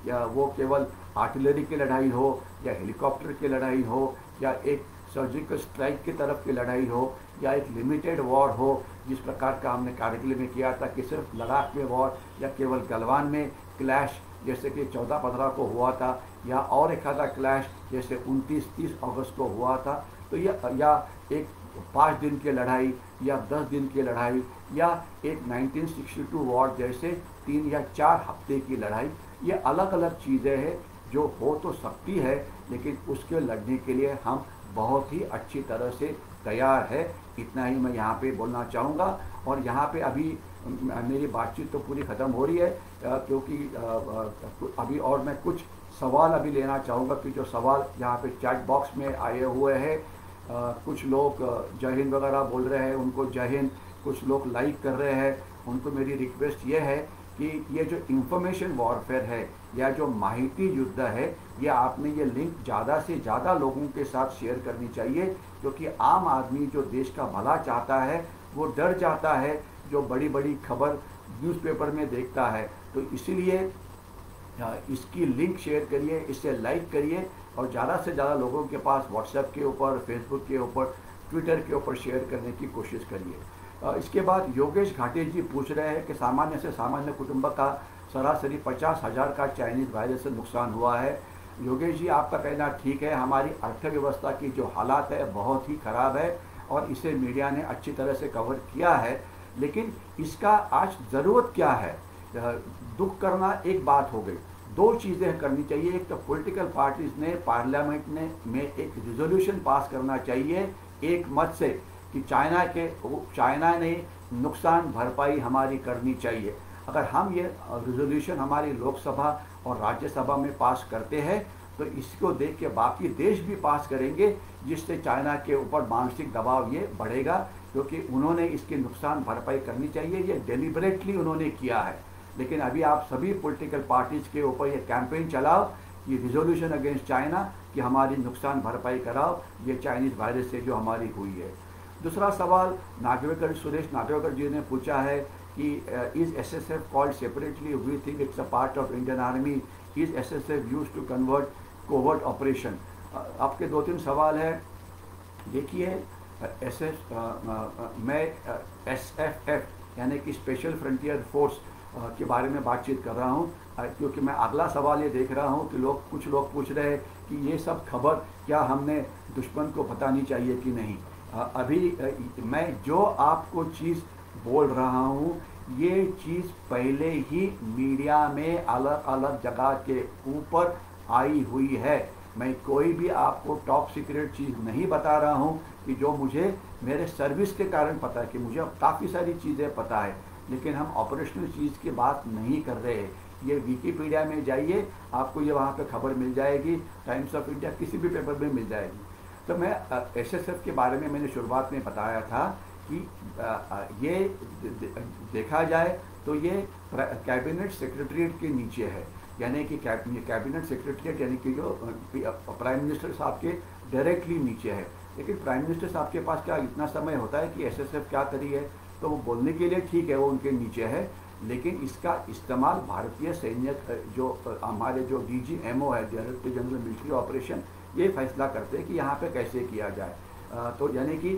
A: या वो केवल आर्टिलरी की लड़ाई हो या हेलीकॉप्टर की लड़ाई हो या एक सर्जिकल स्ट्राइक की तरफ की लड़ाई हो या एक लिमिटेड वॉर हो, जिस प्रकार का हमने कारगिल में किया था कि सिर्फ लद्दाख में वॉर या केवल गलवान में क्लैश जैसे कि 14-15 को हुआ था, या और एक आधा क्लैश जैसे 29-30 अगस्त को हुआ था, तो या एक 5 दिन की लड़ाई या 10 दिन की लड़ाई या एक 1962 वॉर जैसे 3 या 4 हफ्ते की लड़ाई, ये अलग अलग चीज़ें हैं जो हो तो सकती है, लेकिन उसके लड़ने के लिए हम बहुत ही अच्छी तरह से तैयार है। इतना ही मैं यहाँ पे बोलना चाहूँगा। और यहाँ पे अभी मेरी बातचीत तो पूरी ख़त्म हो रही है, क्योंकि अभी और मैं कुछ सवाल अभी लेना चाहूँगा कि जो सवाल यहाँ पे चैट बॉक्स में आए हुए हैं। कुछ लोग जय हिंद वगैरह बोल रहे हैं, उनको जय हिंद, कुछ लोग लाइक कर रहे हैं, उनको मेरी रिक्वेस्ट ये है कि ये जो इंफॉर्मेशन वॉरफेयर है या जो माहिती युद्ध है, ये आपने ये लिंक ज़्यादा से ज़्यादा लोगों के साथ शेयर करनी चाहिए, क्योंकि आम आदमी जो देश का भला चाहता है वो डर जाता है जो बड़ी बड़ी खबर न्यूज़पेपर में देखता है। तो इसीलिए इसकी लिंक शेयर करिए, इसे लाइक करिए और ज़्यादा से ज़्यादा लोगों के पास व्हाट्सएप के ऊपर, फेसबुक के ऊपर, ट्विटर के ऊपर शेयर करने की कोशिश करिए। इसके बाद योगेश घाटे जी पूछ रहे हैं कि सामान्य से सामान्य कुटुंब का सरासरी 50,000 का चाइनीज़ वायरस से नुकसान हुआ है। योगेश जी, आपका कहना ठीक है, हमारी अर्थव्यवस्था की जो हालात है बहुत ही ख़राब है और इसे मीडिया ने अच्छी तरह से कवर किया है, लेकिन इसका आज ज़रूरत क्या है? दुख करना एक बात हो गई, 2 चीज़ें करनी चाहिए। एक तो पॉलिटिकल पार्टीज़ ने पार्लियामेंट में एक रिजोल्यूशन पास करना चाहिए एक मत से कि चाइना ने नुकसान भरपाई हमारी करनी चाहिए। अगर हम ये रिजोल्यूशन हमारी लोकसभा और राज्यसभा में पास करते हैं तो इसको देख के बाकी देश भी पास करेंगे, जिससे चाइना के ऊपर मानसिक दबाव ये बढ़ेगा, क्योंकि उन्होंने इसकी नुकसान भरपाई करनी चाहिए। ये डेलिबरेटली उन्होंने किया है। लेकिन अभी आप सभी पॉलिटिकल पार्टीज़ के ऊपर ये कैंपेन चलाओ, ये रिजोल्यूशन अगेंस्ट चाइना कि हमारी नुकसान भरपाई कराओ ये चाइनीज़ वायरस से जो हमारी हुई है। दूसरा सवाल नागवेकर सुरेश नागवेकर जी ने पूछा है कि is SSF called separately, we think it's a part of Indian army, is SSF used to convert covert operation. आपके 2-3 सवाल है। देखिए मैं SFF यानी कि स्पेशल फ्रंटियर फोर्स के बारे में बातचीत कर रहा हूँ, क्योंकि मैं अगला सवाल ये देख रहा हूँ कि कुछ लोग पूछ रहे हैं कि ये सब खबर क्या हमने दुश्मन को बतानी चाहिए कि नहीं। अभी मैं जो आपको चीज़ बोल रहा हूँ ये चीज़ पहले ही मीडिया में अलग अलग जगह के ऊपर आई हुई है। मैं कोई भी आपको टॉप सीक्रेट चीज़ नहीं बता रहा हूँ कि जो मुझे मेरे सर्विस के कारण पता है, कि मुझे काफ़ी सारी चीज़ें पता है, लेकिन हम ऑपरेशनल चीज़ की बात नहीं कर रहे हैं। ये विकीपीडिया में जाइए, आपको ये वहाँ पे खबर मिल जाएगी, टाइम्स ऑफ इंडिया किसी भी पेपर में मिल जाएगी। तो मैं एसएसएफ के बारे में मैंने शुरुआत में बताया था कि ये देखा जाए तो ये कैबिनेट सेक्रेटरीट के नीचे है, यानी कि कैबिनेट सेक्रेटरीट यानी कि जो प्राइम मिनिस्टर साहब के डायरेक्टली नीचे है। लेकिन प्राइम मिनिस्टर साहब के पास क्या इतना समय होता है कि एसएसएफ क्या करी है, तो वो बोलने के लिए ठीक है, वो उनके नीचे है, लेकिन इसका इस्तेमाल भारतीय सैन्य जो हमारे जो DGMO है, डायरेक्टर जनरल मिलिट्री ऑपरेशन, ये फैसला करते हैं कि यहाँ पे कैसे किया जाए। तो यानी कि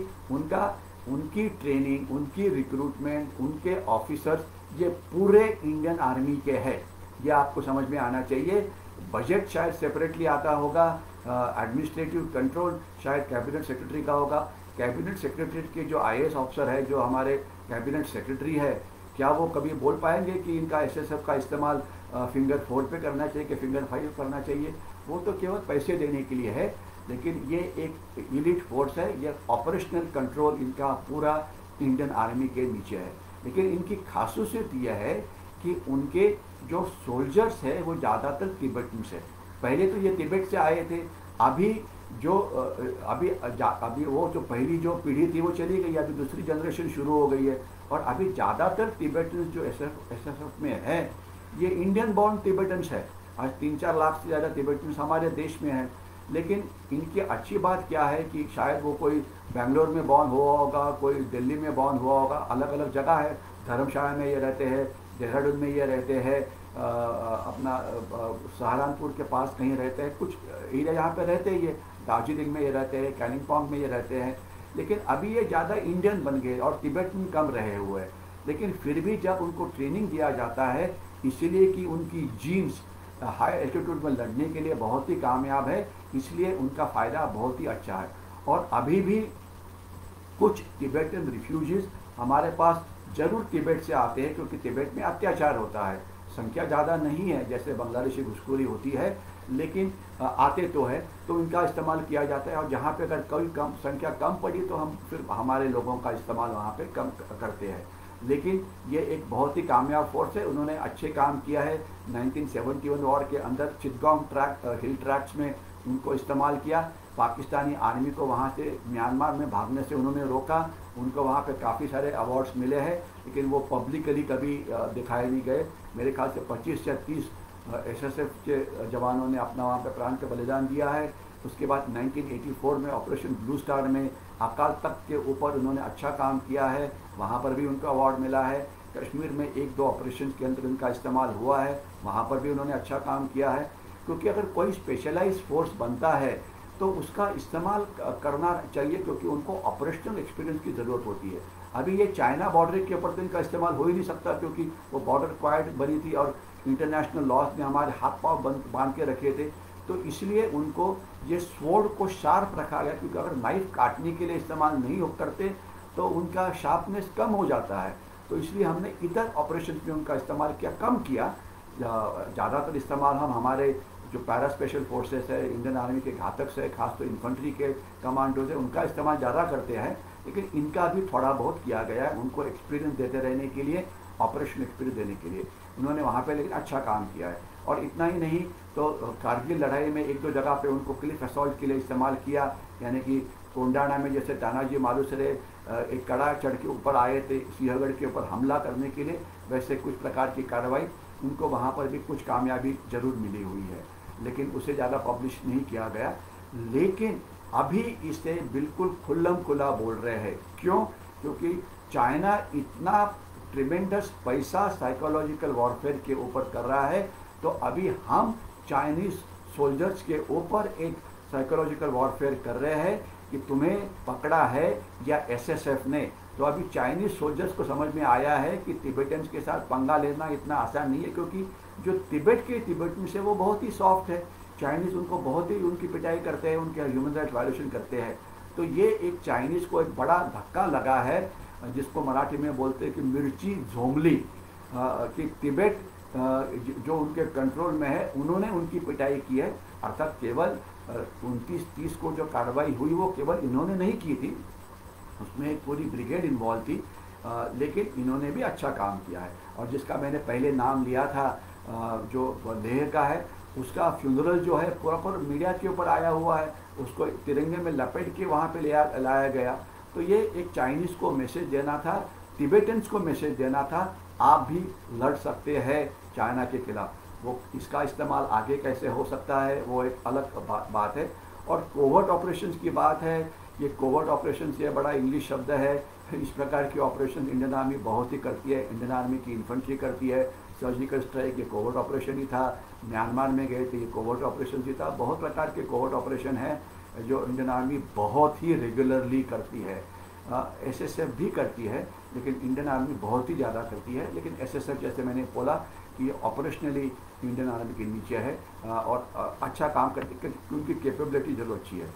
A: उनकी ट्रेनिंग, उनकी रिक्रूटमेंट, उनके ऑफिसर्स ये पूरे इंडियन आर्मी के हैं, ये आपको समझ में आना चाहिए। बजट शायद सेपरेटली आता होगा, एडमिनिस्ट्रेटिव कंट्रोल शायद कैबिनेट सेक्रेटरी का होगा। कैबिनेट सेक्रेटरी के जो IAS ऑफिसर है, जो हमारे कैबिनेट सेक्रेटरी है, क्या वो कभी बोल पाएंगे कि इनका SSF का इस्तेमाल फिंगर 4 पे करना चाहिए कि फिंगर 5 करना चाहिए? वो तो केवल पैसे देने के लिए है, लेकिन ये एक एलीट फोर्स है, ये ऑपरेशनल कंट्रोल इनका पूरा इंडियन आर्मी के नीचे है। लेकिन इनकी खासियत यह है कि उनके जो सोल्जर्स है वो ज़्यादातर तिब्बतन्स है। पहले तो ये तिब्बत से आए थे, अभी वो जो पहली जो पीढ़ी थी वो चली गई, अभी दूसरी जनरेशन शुरू हो गई है, और अभी ज़्यादातर तिब्बतन्स जो एसएसएफ में है ये इंडियन बॉर्न तिब्बतन्स है। आज 3-4 लाख से ज़्यादा तिब्बतन्स हमारे देश में हैं। लेकिन इनकी अच्छी बात क्या है कि शायद वो कोई बेंगलोर में बॉर्न हुआ होगा, कोई दिल्ली में बॉर्न हुआ होगा, अलग अलग जगह है, धर्मशाला में ये रहते हैं, देहरादून में ये रहते हैं, अपना सहारनपुर के पास कहीं रहते हैं, कुछ एरिया यहाँ पे रहते ही है, दार्जिलिंग में ये रहते हैं, कालिम्पोंग में ये रहते हैं। लेकिन अभी ये ज़्यादा इंडियन बन गए और तिब्बत में कम रहे हुए हैं। लेकिन फिर भी जब उनको ट्रेनिंग दिया जाता है, इसीलिए कि उनकी जीन्स हाई एल्टीट्यूड में लड़ने के लिए बहुत ही कामयाब है, इसलिए उनका फ़ायदा बहुत ही अच्छा है। और अभी भी कुछ तिब्बतन रिफ्यूजीज हमारे पास जरूर तिब्बत से आते हैं, क्योंकि तिब्बत में अत्याचार होता है, संख्या ज़्यादा नहीं है जैसे बांग्लादेशी घुसखोरी होती है, लेकिन आते तो है, तो इनका इस्तेमाल किया जाता है। और जहाँ पे अगर कोई संख्या कम पड़ी तो हम फिर हमारे लोगों का इस्तेमाल वहाँ पे कम करते हैं। लेकिन ये एक बहुत ही कामयाब फोर्स है, उन्होंने अच्छे काम किया है। 1971 वॉर के अंदर चिटगांव हिल ट्रैक्स में उनको इस्तेमाल किया, पाकिस्तानी आर्मी को वहाँ से म्यांमार में भागने से उन्होंने रोका, उनको वहाँ पे काफ़ी सारे अवार्ड्स मिले हैं, लेकिन वो पब्लिकली कभी दिखाए नहीं गए। मेरे ख्याल से 25 या 30 SSF के जवानों ने अपना वहाँ पे प्राण का बलिदान दिया है। उसके बाद 1984 में ऑपरेशन ब्लू स्टार में अकाल तख्त के ऊपर उन्होंने अच्छा काम किया है, वहाँ पर भी उनको अवार्ड मिला है। कश्मीर में 1-2 ऑपरेशन के अंदर उनका इस्तेमाल हुआ है, वहाँ पर भी उन्होंने अच्छा काम किया है। क्योंकि अगर कोई स्पेशलाइज फोर्स बनता है तो उसका इस्तेमाल करना चाहिए, क्योंकि उनको ऑपरेशनल एक्सपीरियंस की ज़रूरत होती है। अभी ये चाइना बॉर्डर के ऊपर तो इनका इस्तेमाल हो ही नहीं सकता, क्योंकि वो बॉर्डर क्वाइट बनी थी और इंटरनेशनल लॉज ने हमारे हाथ पाँव बांध के रखे थे, तो इसलिए उनको ये स्वॉर्ड को शार्प रखा गया, क्योंकि अगर नाइफ काटने के लिए इस्तेमाल नहीं हो करते तो उनका शार्पनेस कम हो जाता है। तो इसलिए हमने इधर ऑपरेशन में उनका इस्तेमाल किया, कम किया। ज़्यादातर इस्तेमाल हम हमारे जो पैरा स्पेशल फोर्सेस है, इंडियन आर्मी के घातक से, खासतौर इन्फेंट्री के कमांडोज है, उनका इस्तेमाल ज़्यादा करते हैं। लेकिन इनका भी थोड़ा बहुत किया गया है, उनको एक्सपीरियंस देते रहने के लिए, ऑपरेशन एक्सपीरियंस देने के लिए उन्होंने वहाँ पे लेकिन अच्छा काम किया है। और इतना ही नहीं तो कारगिल लड़ाई में 1-2 जगह पे उनको क्लिफ असॉल्ट के लिए इस्तेमाल किया, यानी कि कोंडाना में जैसे तानाजी मालुसरे एक कड़ा चढ़ के ऊपर आए थे सिंहगढ़ के ऊपर हमला करने के लिए, वैसे कुछ प्रकार की कार्रवाई उनको वहाँ पर भी कुछ कामयाबी जरूर मिली हुई है, लेकिन उसे ज़्यादा पब्लिश नहीं किया गया। लेकिन अभी इसे बिल्कुल खुल्लम खुला बोल रहे हैं। क्यों? क्योंकि चाइना इतना ट्रिमेंडस पैसा साइकोलॉजिकल वॉरफेयर के ऊपर कर रहा है, तो अभी हम चाइनीज सोल्जर्स के ऊपर एक साइकोलॉजिकल वॉरफेयर कर रहे हैं कि तुम्हें पकड़ा है या एसएसएफ ने। तो अभी चाइनीज सोल्जर्स को समझ में आया है कि तिब्बतियंस के साथ पंगा लेना इतना आसान नहीं है, क्योंकि जो तिब्बत से वो बहुत ही सॉफ्ट है। चाइनीज उनको बहुत ही उनकी पिटाई करते हैं, उनके ह्यूमन राइट वायलेशन करते हैं। तो ये एक चाइनीज को एक बड़ा धक्का लगा है, जिसको मराठी में बोलते हैं कि मिर्ची झोंगली, कि तिब्बत जो उनके कंट्रोल में है उन्होंने उनकी पिटाई की है। अर्थात केवल 29-30 को जो कार्रवाई हुई वो केवल इन्होंने नहीं की थी, उसमें एक पूरी ब्रिगेड इन्वॉल्व थी, लेकिन इन्होंने भी अच्छा काम किया है। और जिसका मैंने पहले नाम लिया था, जो लेह का है, उसका फ्यूनरल जो है प्रॉपर मीडिया के ऊपर आया हुआ है, उसको तिरंगे में लपेट के वहाँ पे लाया गया। तो ये एक चाइनीज़ को मैसेज देना था, तिब्बतियंस को मैसेज देना था, आप भी लड़ सकते हैं चाइना के खिलाफ। वो इसका इस्तेमाल आगे कैसे हो सकता है वो एक अलग बात है। और कोवर्ट ऑपरेशंस की बात है, ये कोवर्ट ऑपरेशंस ये बड़ा इंग्लिश शब्द है। इस प्रकार की ऑपरेशन इंडियन आर्मी बहुत ही करती है, इंडियन आर्मी की इन्फेंट्री करती है। सर्जिकल स्ट्राइक ये कोवर्ट ऑपरेशन ही था, म्यांमार में गए थे ये कोवर्ट ऑपरेशन ही था। बहुत प्रकार के कोवर्ट ऑपरेशन हैं जो इंडियन आर्मी बहुत ही रेगुलरली करती है। एसएसएफ भी करती है, लेकिन इंडियन आर्मी बहुत ही ज़्यादा करती है। लेकिन एसएसएफ जैसे मैंने बोला कि ऑपरेशनली इंडियन आर्मी के नीचे है, और अच्छा काम करती है, उनकी कैपेबिलिटी जरूर अच्छी है।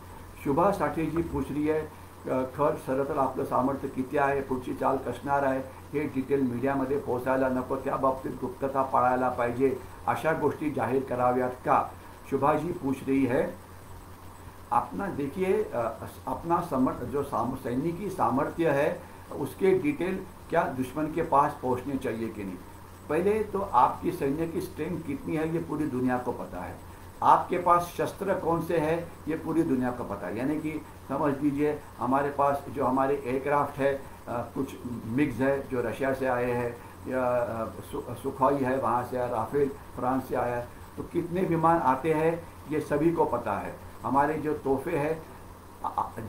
A: शुभा साठे जी पूछ रही है, खर सरतर आपलं सामर्थ्य किती आहे, पुढची चाल कसणार आहे, हे डिटेल मीडियामध्ये पोहोचायला नको, त्या बाबतीत गुप्तता पाळायला पाहिजे, अशा गोष्टी जाहीर कराव्यात का? शुभा जी पूछ रही है। अपना देखिए, अपना जो सैनिकी सामर्थ्य है उसके डिटेल क्या दुश्मन के पास पहुंचने चाहिए कि नहीं। पहले तो आपकी सैन्य की स्ट्रेंथ कितनी है ये पूरी दुनिया को पता है, आपके पास शस्त्र कौन से हैं ये पूरी दुनिया को पता है। यानी कि समझ लीजिए हमारे पास जो हमारे एयरक्राफ्ट है, कुछ मिग्स है जो रशिया से आए हैं, या सुखोई है वहाँ से, राफेल फ्रांस से आया है, तो कितने विमान आते हैं ये सभी को पता है। हमारे जो तोहफे हैं,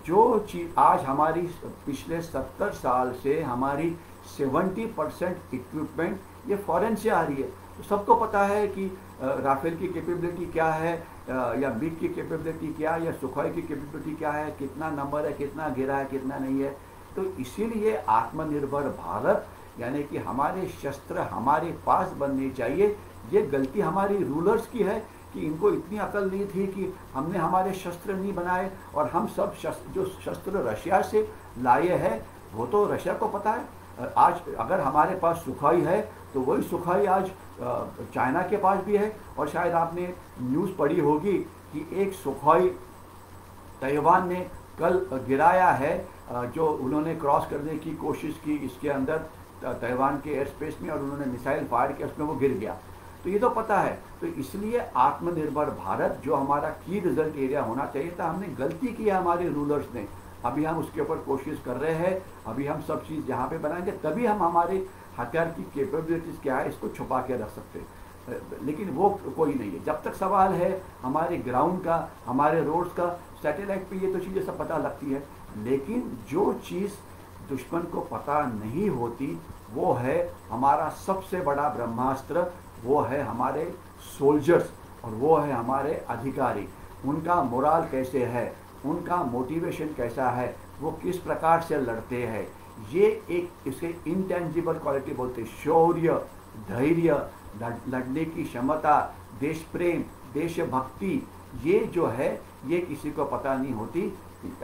A: जो चीज़ आज हमारी पिछले 70 साल से हमारी 70% इक्विपमेंट ये फॉरेन से आ रही है। तो सबको पता है कि राफेल की कैपेबिलिटी क्या है, या मिग की कैपेबिलिटी क्या है, या सुखोई की कैपेबिलिटी क्या है, कितना नंबर है, कितना गिरा है, कितना नहीं है। तो इसीलिए आत्मनिर्भर भारत यानी कि हमारे शस्त्र हमारे पास बनने चाहिए। ये गलती हमारी रूलर्स की है कि इनको इतनी अकल नहीं थी कि हमने हमारे शस्त्र नहीं बनाए, और हम सब जो शस्त्र रशिया से लाए हैं वो तो रशिया को पता है। आज अगर हमारे पास सुखोई है तो वही सुखोई आज चाइना के पास भी है। और शायद आपने न्यूज़ पढ़ी होगी कि एक सुखोई ताइवान ने कल गिराया है, जो उन्होंने क्रॉस करने की कोशिश की इसके अंदर ताइवान के एयर स्पेस में, और उन्होंने मिसाइल फायर किया, उसमें वो गिर गया। तो ये तो पता है। तो इसलिए आत्मनिर्भर भारत जो हमारा की रिजल्ट एरिया होना चाहिए था, हमने गलती की है हमारे रूलर्स ने। अभी हम उसके ऊपर कोशिश कर रहे हैं, अभी हम सब चीज़ जहाँ पे बनाएंगे तभी हम हमारे हथियार की कैपेबिलिटीज़ क्या है इसको छुपा के रख सकते हैं। लेकिन वो कोई नहीं है। जब तक सवाल है हमारे ग्राउंड का, हमारे रोड्स का, सैटेलाइट पे ये तो चीज़ें सब पता लगती है। लेकिन जो चीज़ दुश्मन को पता नहीं होती वो है हमारा सबसे बड़ा ब्रह्मास्त्र, वो है हमारे सोल्जर्स, और वो है हमारे अधिकारी। उनका मोराल कैसे है, उनका मोटिवेशन कैसा है, वो किस प्रकार से लड़ते हैं। ये एक इसके इंटेंजिबल क्वालिटी बोलते हैं, शौर्य, धैर्य, लड़ने की क्षमता, देश प्रेम, देशभक्ति, ये जो है ये किसी को पता नहीं होती।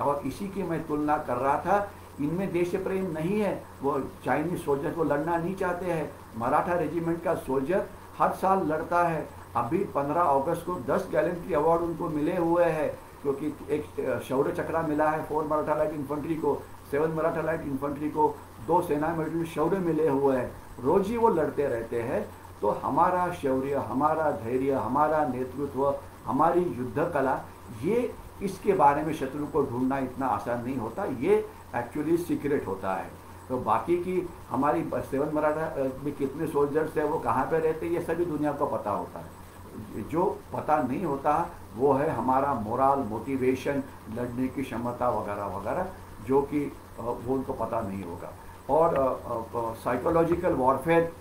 A: और इसी की मैं तुलना कर रहा था, इनमें देश प्रेम नहीं है। वो चाइनीज सोल्जर को लड़ना नहीं चाहते हैं। मराठा रेजिमेंट का सोल्जर हर साल लड़ता है। अभी 15 अगस्त को 10 गैलेंट्री अवार्ड उनको मिले हुए हैं, क्योंकि एक शौर्य चक्रा मिला है 4 मराठा लाइट इन्फेंट्री को, 7 मराठा लाइट इन्फेंट्री को, 2 सेना मेडल शौर्य मिले हुए हैं। रोज ही वो लड़ते रहते हैं। तो हमारा शौर्य, हमारा धैर्य, हमारा नेतृत्व, हमारी युद्ध कला, ये इसके बारे में शत्रु को ढूंढना इतना आसान नहीं होता। ये एक्चुअली सीक्रेट होता है। तो बाकी की हमारी 7 मराठा में कितने सोल्जर्स हैं, वो कहाँ पे रहते हैं, ये सभी दुनिया को पता होता है। जो पता नहीं होता वो है हमारा मोरल, मोटिवेशन, लड़ने की क्षमता वगैरह वगैरह, जो कि वो उनको पता नहीं होगा। और साइकोलॉजिकल वॉरफेयर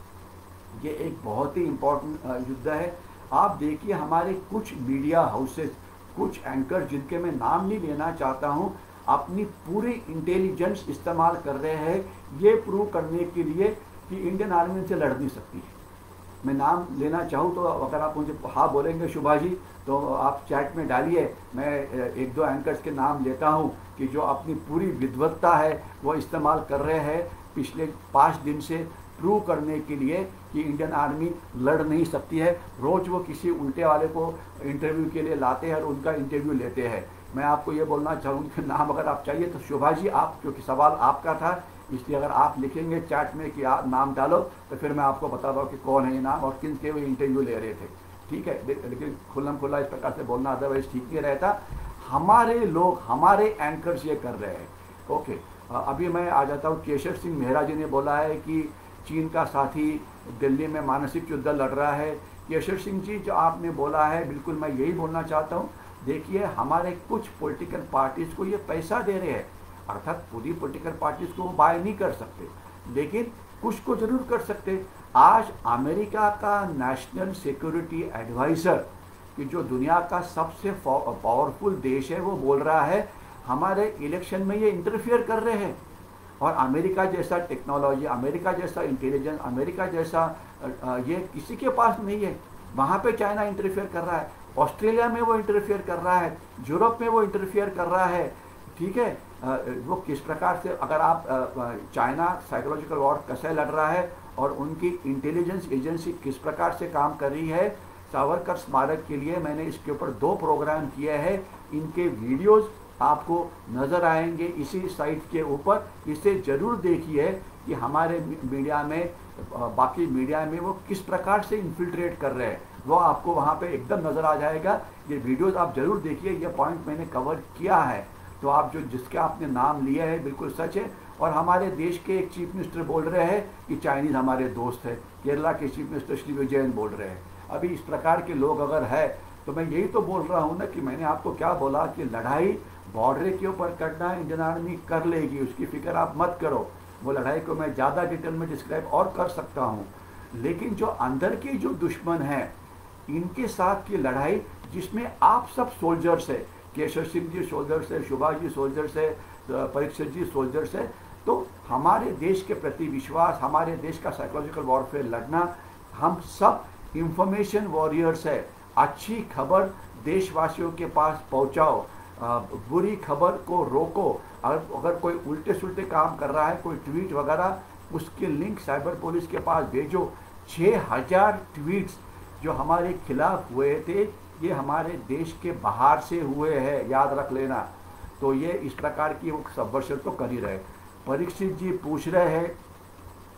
A: ये एक बहुत ही इम्पोर्टेंट युद्ध है। आप देखिए हमारे कुछ मीडिया हाउसेस, कुछ एंकर जिनके मैं नाम नहीं लेना चाहता हूँ, अपनी पूरी इंटेलिजेंस इस्तेमाल कर रहे हैं ये प्रूव करने के लिए कि इंडियन आर्मी से लड़ नहीं सकती है। मैं नाम लेना चाहूँ तो अगर आप मुझे हाँ बोलेंगे शुभा जी, तो आप चैट में डालिए, मैं एक दो एंकर्स के नाम लेता हूँ कि जो अपनी पूरी विद्वत्ता है वो इस्तेमाल कर रहे हैं पिछले 5 दिन से प्रूव करने के लिए कि इंडियन आर्मी लड़ नहीं सकती है। रोज़ वो किसी उल्टे वाले को इंटरव्यू के लिए लाते हैं और उनका इंटरव्यू लेते हैं। मैं आपको ये बोलना चाहूँगी कि नाम अगर आप चाहिए तो शोभा जी, आप, क्योंकि सवाल आपका था इसलिए अगर आप लिखेंगे चैट में कि आप नाम डालो तो फिर मैं आपको बता दूँ कि कौन है ये नाम और किन के वो इंटरव्यू ले रहे थे। ठीक है, लेकिन खुल्लम खुल्ला इस प्रकार से बोलना अदरवाइज ठीक नहीं रहता। हमारे लोग, हमारे एंकर्स ये कर रहे हैं। ओके, अभी मैं आ जाता हूँ। केशव सिंह मेहरा जी ने बोला है कि चीन का साथी दिल्ली में मानसिक युद्ध लड़ रहा है। केशव सिंह जी, जो आपने बोला है बिल्कुल मैं यही बोलना चाहता हूँ। देखिए हमारे कुछ पॉलिटिकल पार्टीज़ को ये पैसा दे रहे हैं, अर्थात पूरी पॉलिटिकल पार्टीज़ को वो बाय नहीं कर सकते, लेकिन कुछ को ज़रूर कर सकते। आज अमेरिका का नेशनल सिक्योरिटी एडवाइज़र, कि जो दुनिया का सबसे पावरफुल देश है, वो बोल रहा है हमारे इलेक्शन में ये इंटरफियर कर रहे हैं। और अमेरिका जैसा टेक्नोलॉजी, अमेरिका जैसा इंटेलिजेंस, अमेरिका जैसा ये किसी के पास नहीं है। वहाँ पे चाइना इंटरफियर कर रहा है, ऑस्ट्रेलिया में वो इंटरफियर कर रहा है, यूरोप में वो इंटरफियर कर रहा है। ठीक है, वो किस प्रकार से, अगर आप चाइना साइकोलॉजिकल वॉर कैसे लड़ रहा है और उनकी इंटेलिजेंस एजेंसी किस प्रकार से काम कर रही है। सावरकर स्मारक के लिए मैंने इसके ऊपर 2 प्रोग्राम किए हैं, इनके वीडियोज़ आपको नज़र आएंगे इसी साइट के ऊपर। इसे ज़रूर देखिए कि हमारे मीडिया में, बाकी मीडिया में वो किस प्रकार से इन्फिल्ट्रेट कर रहे हैं, वो आपको वहाँ पे एकदम नज़र आ जाएगा। ये वीडियोज़ आप ज़रूर देखिए, ये पॉइंट मैंने कवर किया है। तो आप जो जिसके आपने नाम लिए है बिल्कुल सच है। और हमारे देश के एक चीफ मिनिस्टर बोल रहे हैं कि चाइनीज़ हमारे दोस्त है, केरला के चीफ मिनिस्टर श्री विजयन बोल रहे हैं। अभी इस प्रकार के लोग अगर है तो मैं यही तो बोल रहा हूँ ना कि मैंने आपको क्या बोला कि लड़ाई बॉर्डर के ऊपर करना इंडियन आर्मी कर लेगी, उसकी फिक्र आप मत करो। वो लड़ाई को मैं ज़्यादा डिटेल में डिस्क्राइब और कर सकता हूँ, लेकिन जो अंदर के जो दुश्मन हैं इनके साथ की लड़ाई, जिसमें आप सब सोल्जर्स है, केशव सिंह जी सोल्जर्स है, शुभा जी सोल्जर्स है, परीक्षित जी सोल्जर्स है, तो हमारे देश के प्रति विश्वास, हमारे देश का साइकोलॉजिकल वॉरफेयर लड़ना, हम सब इंफॉर्मेशन वॉरियर्स है। अच्छी खबर देशवासियों के पास पहुंचाओ, बुरी खबर को रोको। अगर कोई उल्टे सुल्टे काम कर रहा है, कोई ट्वीट वगैरह, उसके लिंक साइबर पुलिस के पास भेजो। 6000 ट्वीट्स जो हमारे खिलाफ हुए थे ये हमारे देश के बाहर से हुए हैं, याद रख लेना। तो ये इस प्रकार की वो सबवर्षन तो कर ही रहे। परीक्षित जी पूछ रहे हैं,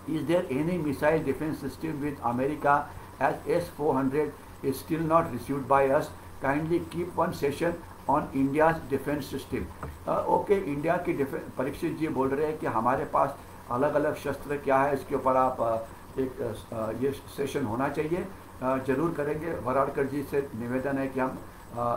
A: is there any missile defence system with America as S-400 is still not received by us, kindly keep one session on India's defence system. Okay, India की डिफेंस, परीक्षित जी बोल रहे हैं कि हमारे पास अलग अलग शस्त्र क्या है, इसके ऊपर आप एक ये सेशन होना चाहिए। जरूर करेंगे। वराड़कर जी से निवेदन है कि हम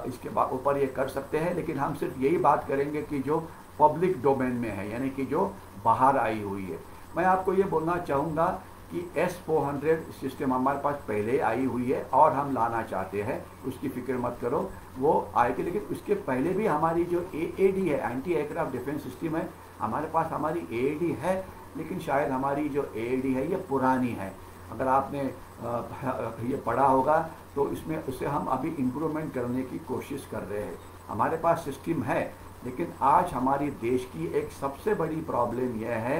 A: इसके ऊपर ये कर सकते हैं, लेकिन हम सिर्फ यही बात करेंगे कि जो पब्लिक डोमेन में है, यानी कि जो बाहर आई हुई है। मैं आपको ये बोलना चाहूँगा कि S-400 सिस्टम हमारे पास पहले आई हुई है और हम लाना चाहते हैं, उसकी फिक्र मत करो, वो आएगी। लेकिन उसके पहले भी हमारी जो AAD है, एंटी एयरक्राफ्ट डिफेंस सिस्टम है, हमारे पास हमारी AAD है, लेकिन शायद हमारी जो AAD है ये पुरानी है। अगर आपने ये पढ़ा होगा तो इसमें उसे हम अभी इम्प्रूवमेंट करने की कोशिश कर रहे हैं। हमारे पास सिस्टम है, लेकिन आज हमारी देश की एक सबसे बड़ी प्रॉब्लम यह है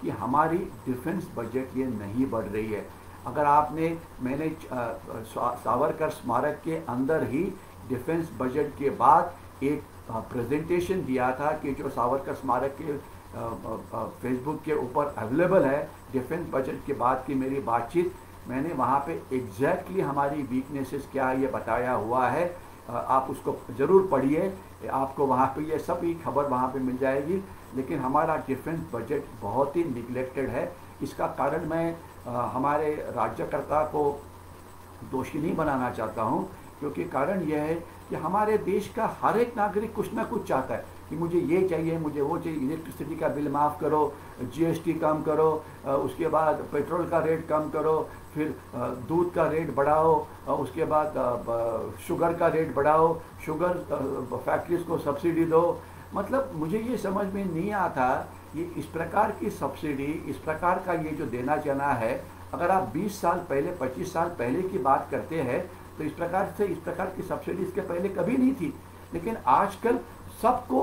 A: कि हमारी डिफेंस बजट ये नहीं बढ़ रही है। अगर आपने, मैंने सावरकर स्मारक के अंदर ही डिफेंस बजट के बाद एक प्रेजेंटेशन दिया था कि जो सावरकर स्मारक के फेसबुक के ऊपर अवेलेबल है, डिफेंस बजट के बाद की मेरी बातचीत, मैंने वहाँ पे एग्जैक्टली हमारी वीकनेसेस क्या है ये बताया हुआ है। आप उसको ज़रूर पढ़िए, आपको वहाँ पे ये सब ही खबर वहाँ पे मिल जाएगी। लेकिन हमारा डिफेंस बजट बहुत ही निगलेक्टेड है। इसका कारण मैं हमारे राज्यकर्ता को दोषी नहीं बनाना चाहता हूँ, क्योंकि कारण यह है कि हमारे देश का हर एक नागरिक कुछ ना कुछ चाहता है कि मुझे ये चाहिए, मुझे वो चाहिए, इलेक्ट्रिसिटी का बिल माफ़ करो, जीएसटी कम करो, उसके बाद पेट्रोल का रेट कम करो, फिर दूध का रेट बढ़ाओ, उसके बाद शुगर का रेट बढ़ाओ, शुगर फैक्ट्रीज को सब्सिडी दो। मतलब मुझे ये समझ में नहीं आता, ये इस प्रकार की सब्सिडी, इस प्रकार का ये जो देना चाहना है, अगर आप 20 साल पहले, 25 साल पहले की बात करते हैं तो इस प्रकार की सब्सिडी इसके पहले कभी नहीं थी। लेकिन आजकल सबको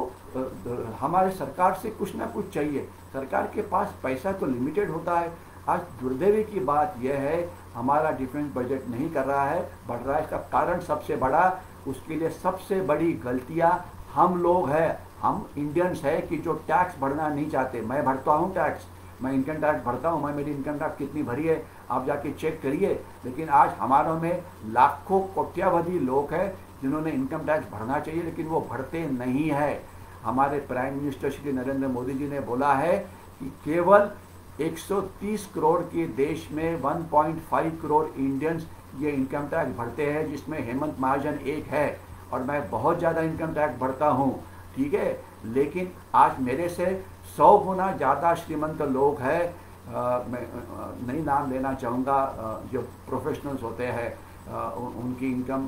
A: हमारे सरकार से कुछ ना कुछ चाहिए। सरकार के पास पैसा तो लिमिटेड होता है। आज दुर्दैवी की बात यह है, हमारा डिफेंस बजट नहीं कर रहा है, बढ़ रहा है। इसका कारण सबसे बड़ा, उसके लिए सबसे बड़ी गलतियां हम लोग हैं, हम इंडियंस हैं कि जो टैक्स भरना नहीं चाहते। मैं भरता हूँ टैक्स, मैं इनकम टैक्स भरता हूँ, मैं मेरी इनकम टैक्स कितनी भरी है आप जाके चेक करिए। लेकिन आज हमारों में लाखों कोट्यावधि लोग हैं जिन्होंने इनकम टैक्स भरना चाहिए, लेकिन वो भरते नहीं है। हमारे प्राइम मिनिस्टर श्री नरेंद्र मोदी जी ने बोला है कि केवल 130 करोड़ के देश में 1.5 करोड़ इंडियंस ये इनकम टैक्स भरते हैं, जिसमें हेमंत महाजन एक है। और मैं बहुत ज़्यादा इनकम टैक्स भरता हूँ, ठीक है, लेकिन आज मेरे से 100 गुना ज़्यादा श्रीमंत लोग हैं। मैं नहीं नाम लेना चाहूँगा, जो प्रोफेशनल्स होते हैं, उनकी इनकम,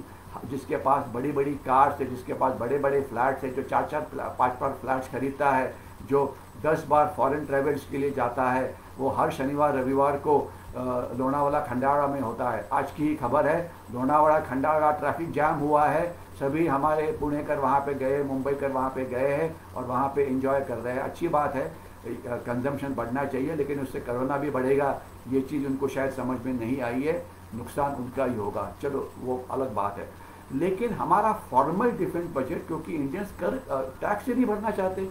A: जिसके पास बड़ी बड़ी कार्स है, जिसके पास बड़े बड़े फ्लैट्स है, जो 4-4 5-5 फ्लैट्स खरीदता है, जो 10 बार फॉरेन ट्रेवल्स के लिए जाता है, वो हर शनिवार रविवार को लोनावाला खंडारा में होता है। आज की खबर है, लोनावाला खंडारा ट्रैफिक जाम हुआ है, सभी हमारे पुणे कर वहाँ पे गए, मुंबई कर वहाँ पे गए हैं और वहाँ पे एंजॉय कर रहे हैं। अच्छी बात है, कंजम्पशन बढ़ना चाहिए, लेकिन उससे कोरोना भी बढ़ेगा। ये चीज़ उनको शायद समझ में नहीं आई है, नुकसान उनका ही होगा, चलो वो अलग बात है। लेकिन हमारा फॉर्मल डिफेंस बजट, क्योंकि इंडियंस कर टैक्स ही नहीं भरना चाहते,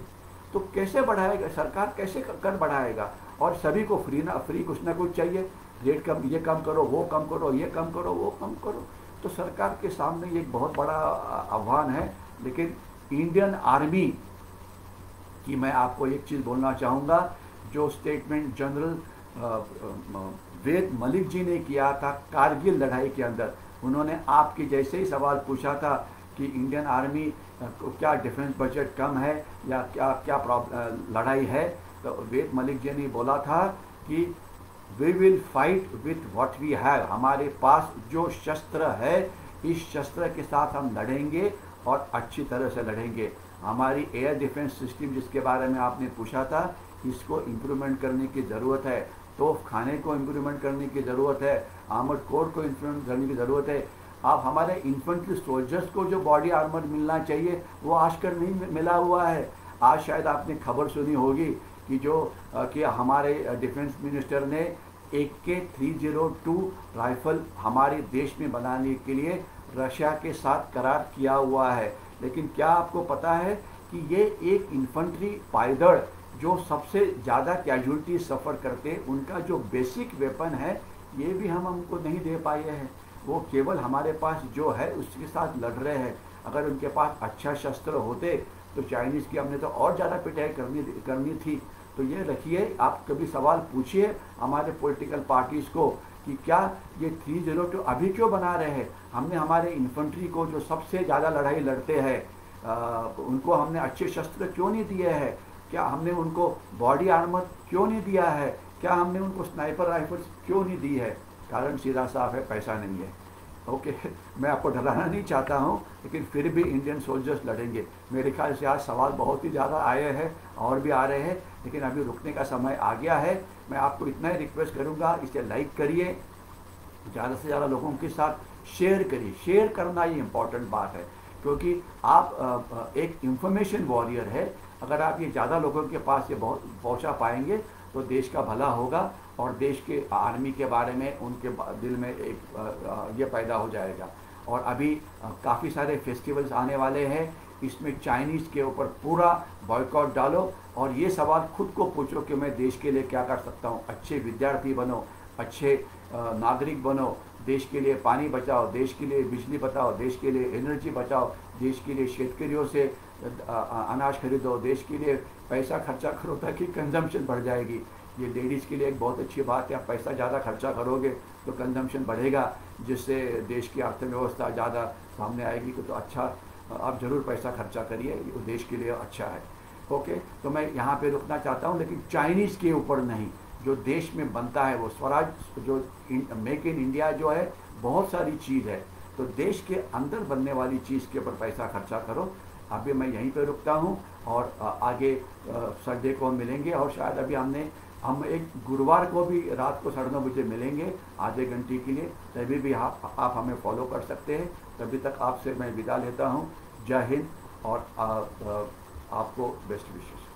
A: तो कैसे बढ़ाएगा सरकार, कैसे कर बढ़ाएगा? और सभी को फ्री कुछ ना कुछ चाहिए, रेट कम, ये कम करो, वो कम करो, ये कम करो, वो कम करो। तो सरकार के सामने ये एक बहुत बड़ा आह्वान है। लेकिन इंडियन आर्मी की मैं आपको एक चीज़ बोलना चाहूँगा, जो स्टेटमेंट जनरल वेद मलिक जी ने किया था कारगिल लड़ाई के अंदर, उन्होंने आपके जैसे ही सवाल पूछा था कि इंडियन आर्मी को क्या डिफेंस बजट कम है या क्या लड़ाई है, तो वेद मलिक जी ने बोला था कि we will fight with what we have. हमारे पास जो शस्त्र है, इस शस्त्र के साथ हम लड़ेंगे और अच्छी तरह से लड़ेंगे। हमारी एयर डिफेंस सिस्टम, जिसके बारे में आपने पूछा था, इसको इम्प्रूवमेंट करने की ज़रूरत है। तोफ खाने को इम्प्रूवमेंट करने की ज़रूरत है, आर्मर्ड कोर को इम्प्रूवमेंट करने की ज़रूरत है। अब हमारे इन्फेंट्री सोल्जर्स को जो बॉडी आर्मर मिलना चाहिए, वो आजकल नहीं मिला हुआ है। आज शायद आपने खबर सुनी होगी कि हमारे डिफेंस मिनिस्टर ने AK-302 राइफल हमारे देश में बनाने के लिए रशिया के साथ करार किया हुआ है। लेकिन क्या आपको पता है कि ये एक इन्फेंट्री पायदड़ जो सबसे ज़्यादा कैजुअलिटी सफ़र करते, उनका जो बेसिक वेपन है, ये भी हम उनको नहीं दे पाए हैं। वो केवल हमारे पास जो है उसके साथ लड़ रहे हैं। अगर उनके पास अच्छा शस्त्र होते तो चाइनीज़ की हमने तो और ज़्यादा पिटाई करनी थी। तो ये रखिए, आप कभी सवाल पूछिए हमारे पॉलिटिकल पार्टीज़ को कि क्या ये 302 अभी क्यों बना रहे हैं। हमने हमारे इन्फेंट्री को, जो सबसे ज़्यादा लड़ाई लड़ते हैं, उनको हमने अच्छे शस्त्र क्यों नहीं दिए हैं? क्या हमने उनको बॉडी आर्मर क्यों नहीं दिया है? क्या हमने उनको स्नाइपर राइफल्स क्यों नहीं दी है? कारण सीधा साफ है, पैसा नहीं है। ओके, मैं आपको डराना नहीं चाहता हूँ, लेकिन फिर भी इंडियन सोल्जर्स लड़ेंगे। मेरे ख्याल से आज सवाल बहुत ही ज़्यादा आए हैं और भी आ रहे हैं, लेकिन अभी रुकने का समय आ गया है। मैं आपको इतना ही रिक्वेस्ट करूँगा, इसे लाइक करिए, ज़्यादा से ज़्यादा लोगों के साथ शेयर करिए। शेयर करना ये इम्पॉर्टेंट बात है, क्योंकि आप एक इंफॉर्मेशन वॉरियर है। अगर आप ये ज़्यादा लोगों के पास ये पहुँचा पाएंगे तो देश का भला होगा और देश के आर्मी के बारे में उनके दिल में एक ये पैदा हो जाएगा। और अभी काफ़ी सारे फेस्टिवल्स आने वाले हैं, इसमें चाइनीज़ के ऊपर पूरा बॉयकॉट डालो और ये सवाल खुद को पूछो कि मैं देश के लिए क्या कर सकता हूँ। अच्छे विद्यार्थी बनो, अच्छे नागरिक बनो, देश के लिए पानी बचाओ, देश के लिए बिजली बचाओ, देश के लिए एनर्जी बचाओ, देश के लिए शेतकरियों से अनाज खरीदो, देश के लिए पैसा खर्चा करो ताकि कंजम्पशन बढ़ जाएगी। ये लेडीज़ के लिए एक बहुत अच्छी बात है। आप पैसा ज़्यादा खर्चा करोगे तो कंजम्पशन बढ़ेगा, जिससे देश की अर्थव्यवस्था ज़्यादा सामने आएगी। तो अच्छा, आप ज़रूर पैसा खर्चा करिए, ये देश के लिए अच्छा है। ओके, तो मैं यहाँ पे रुकना चाहता हूँ, लेकिन चाइनीज़ के ऊपर नहीं। जो देश में बनता है वो स्वराज, जो मेक इन इंडिया जो है, बहुत सारी चीज़ है, तो देश के अंदर बनने वाली चीज़ के ऊपर पैसा खर्चा करो। अभी मैं यहीं पे रुकता हूँ और आगे संडे को हम मिलेंगे, और शायद अभी हम एक गुरुवार को भी रात को 9:30 बजे मिलेंगे आधे घंटे के लिए। तभी भी आप हमें फॉलो कर सकते हैं। तभी तक आपसे मैं विदा लेता हूँ। जय हिंद और आपको बेस्ट विशेष।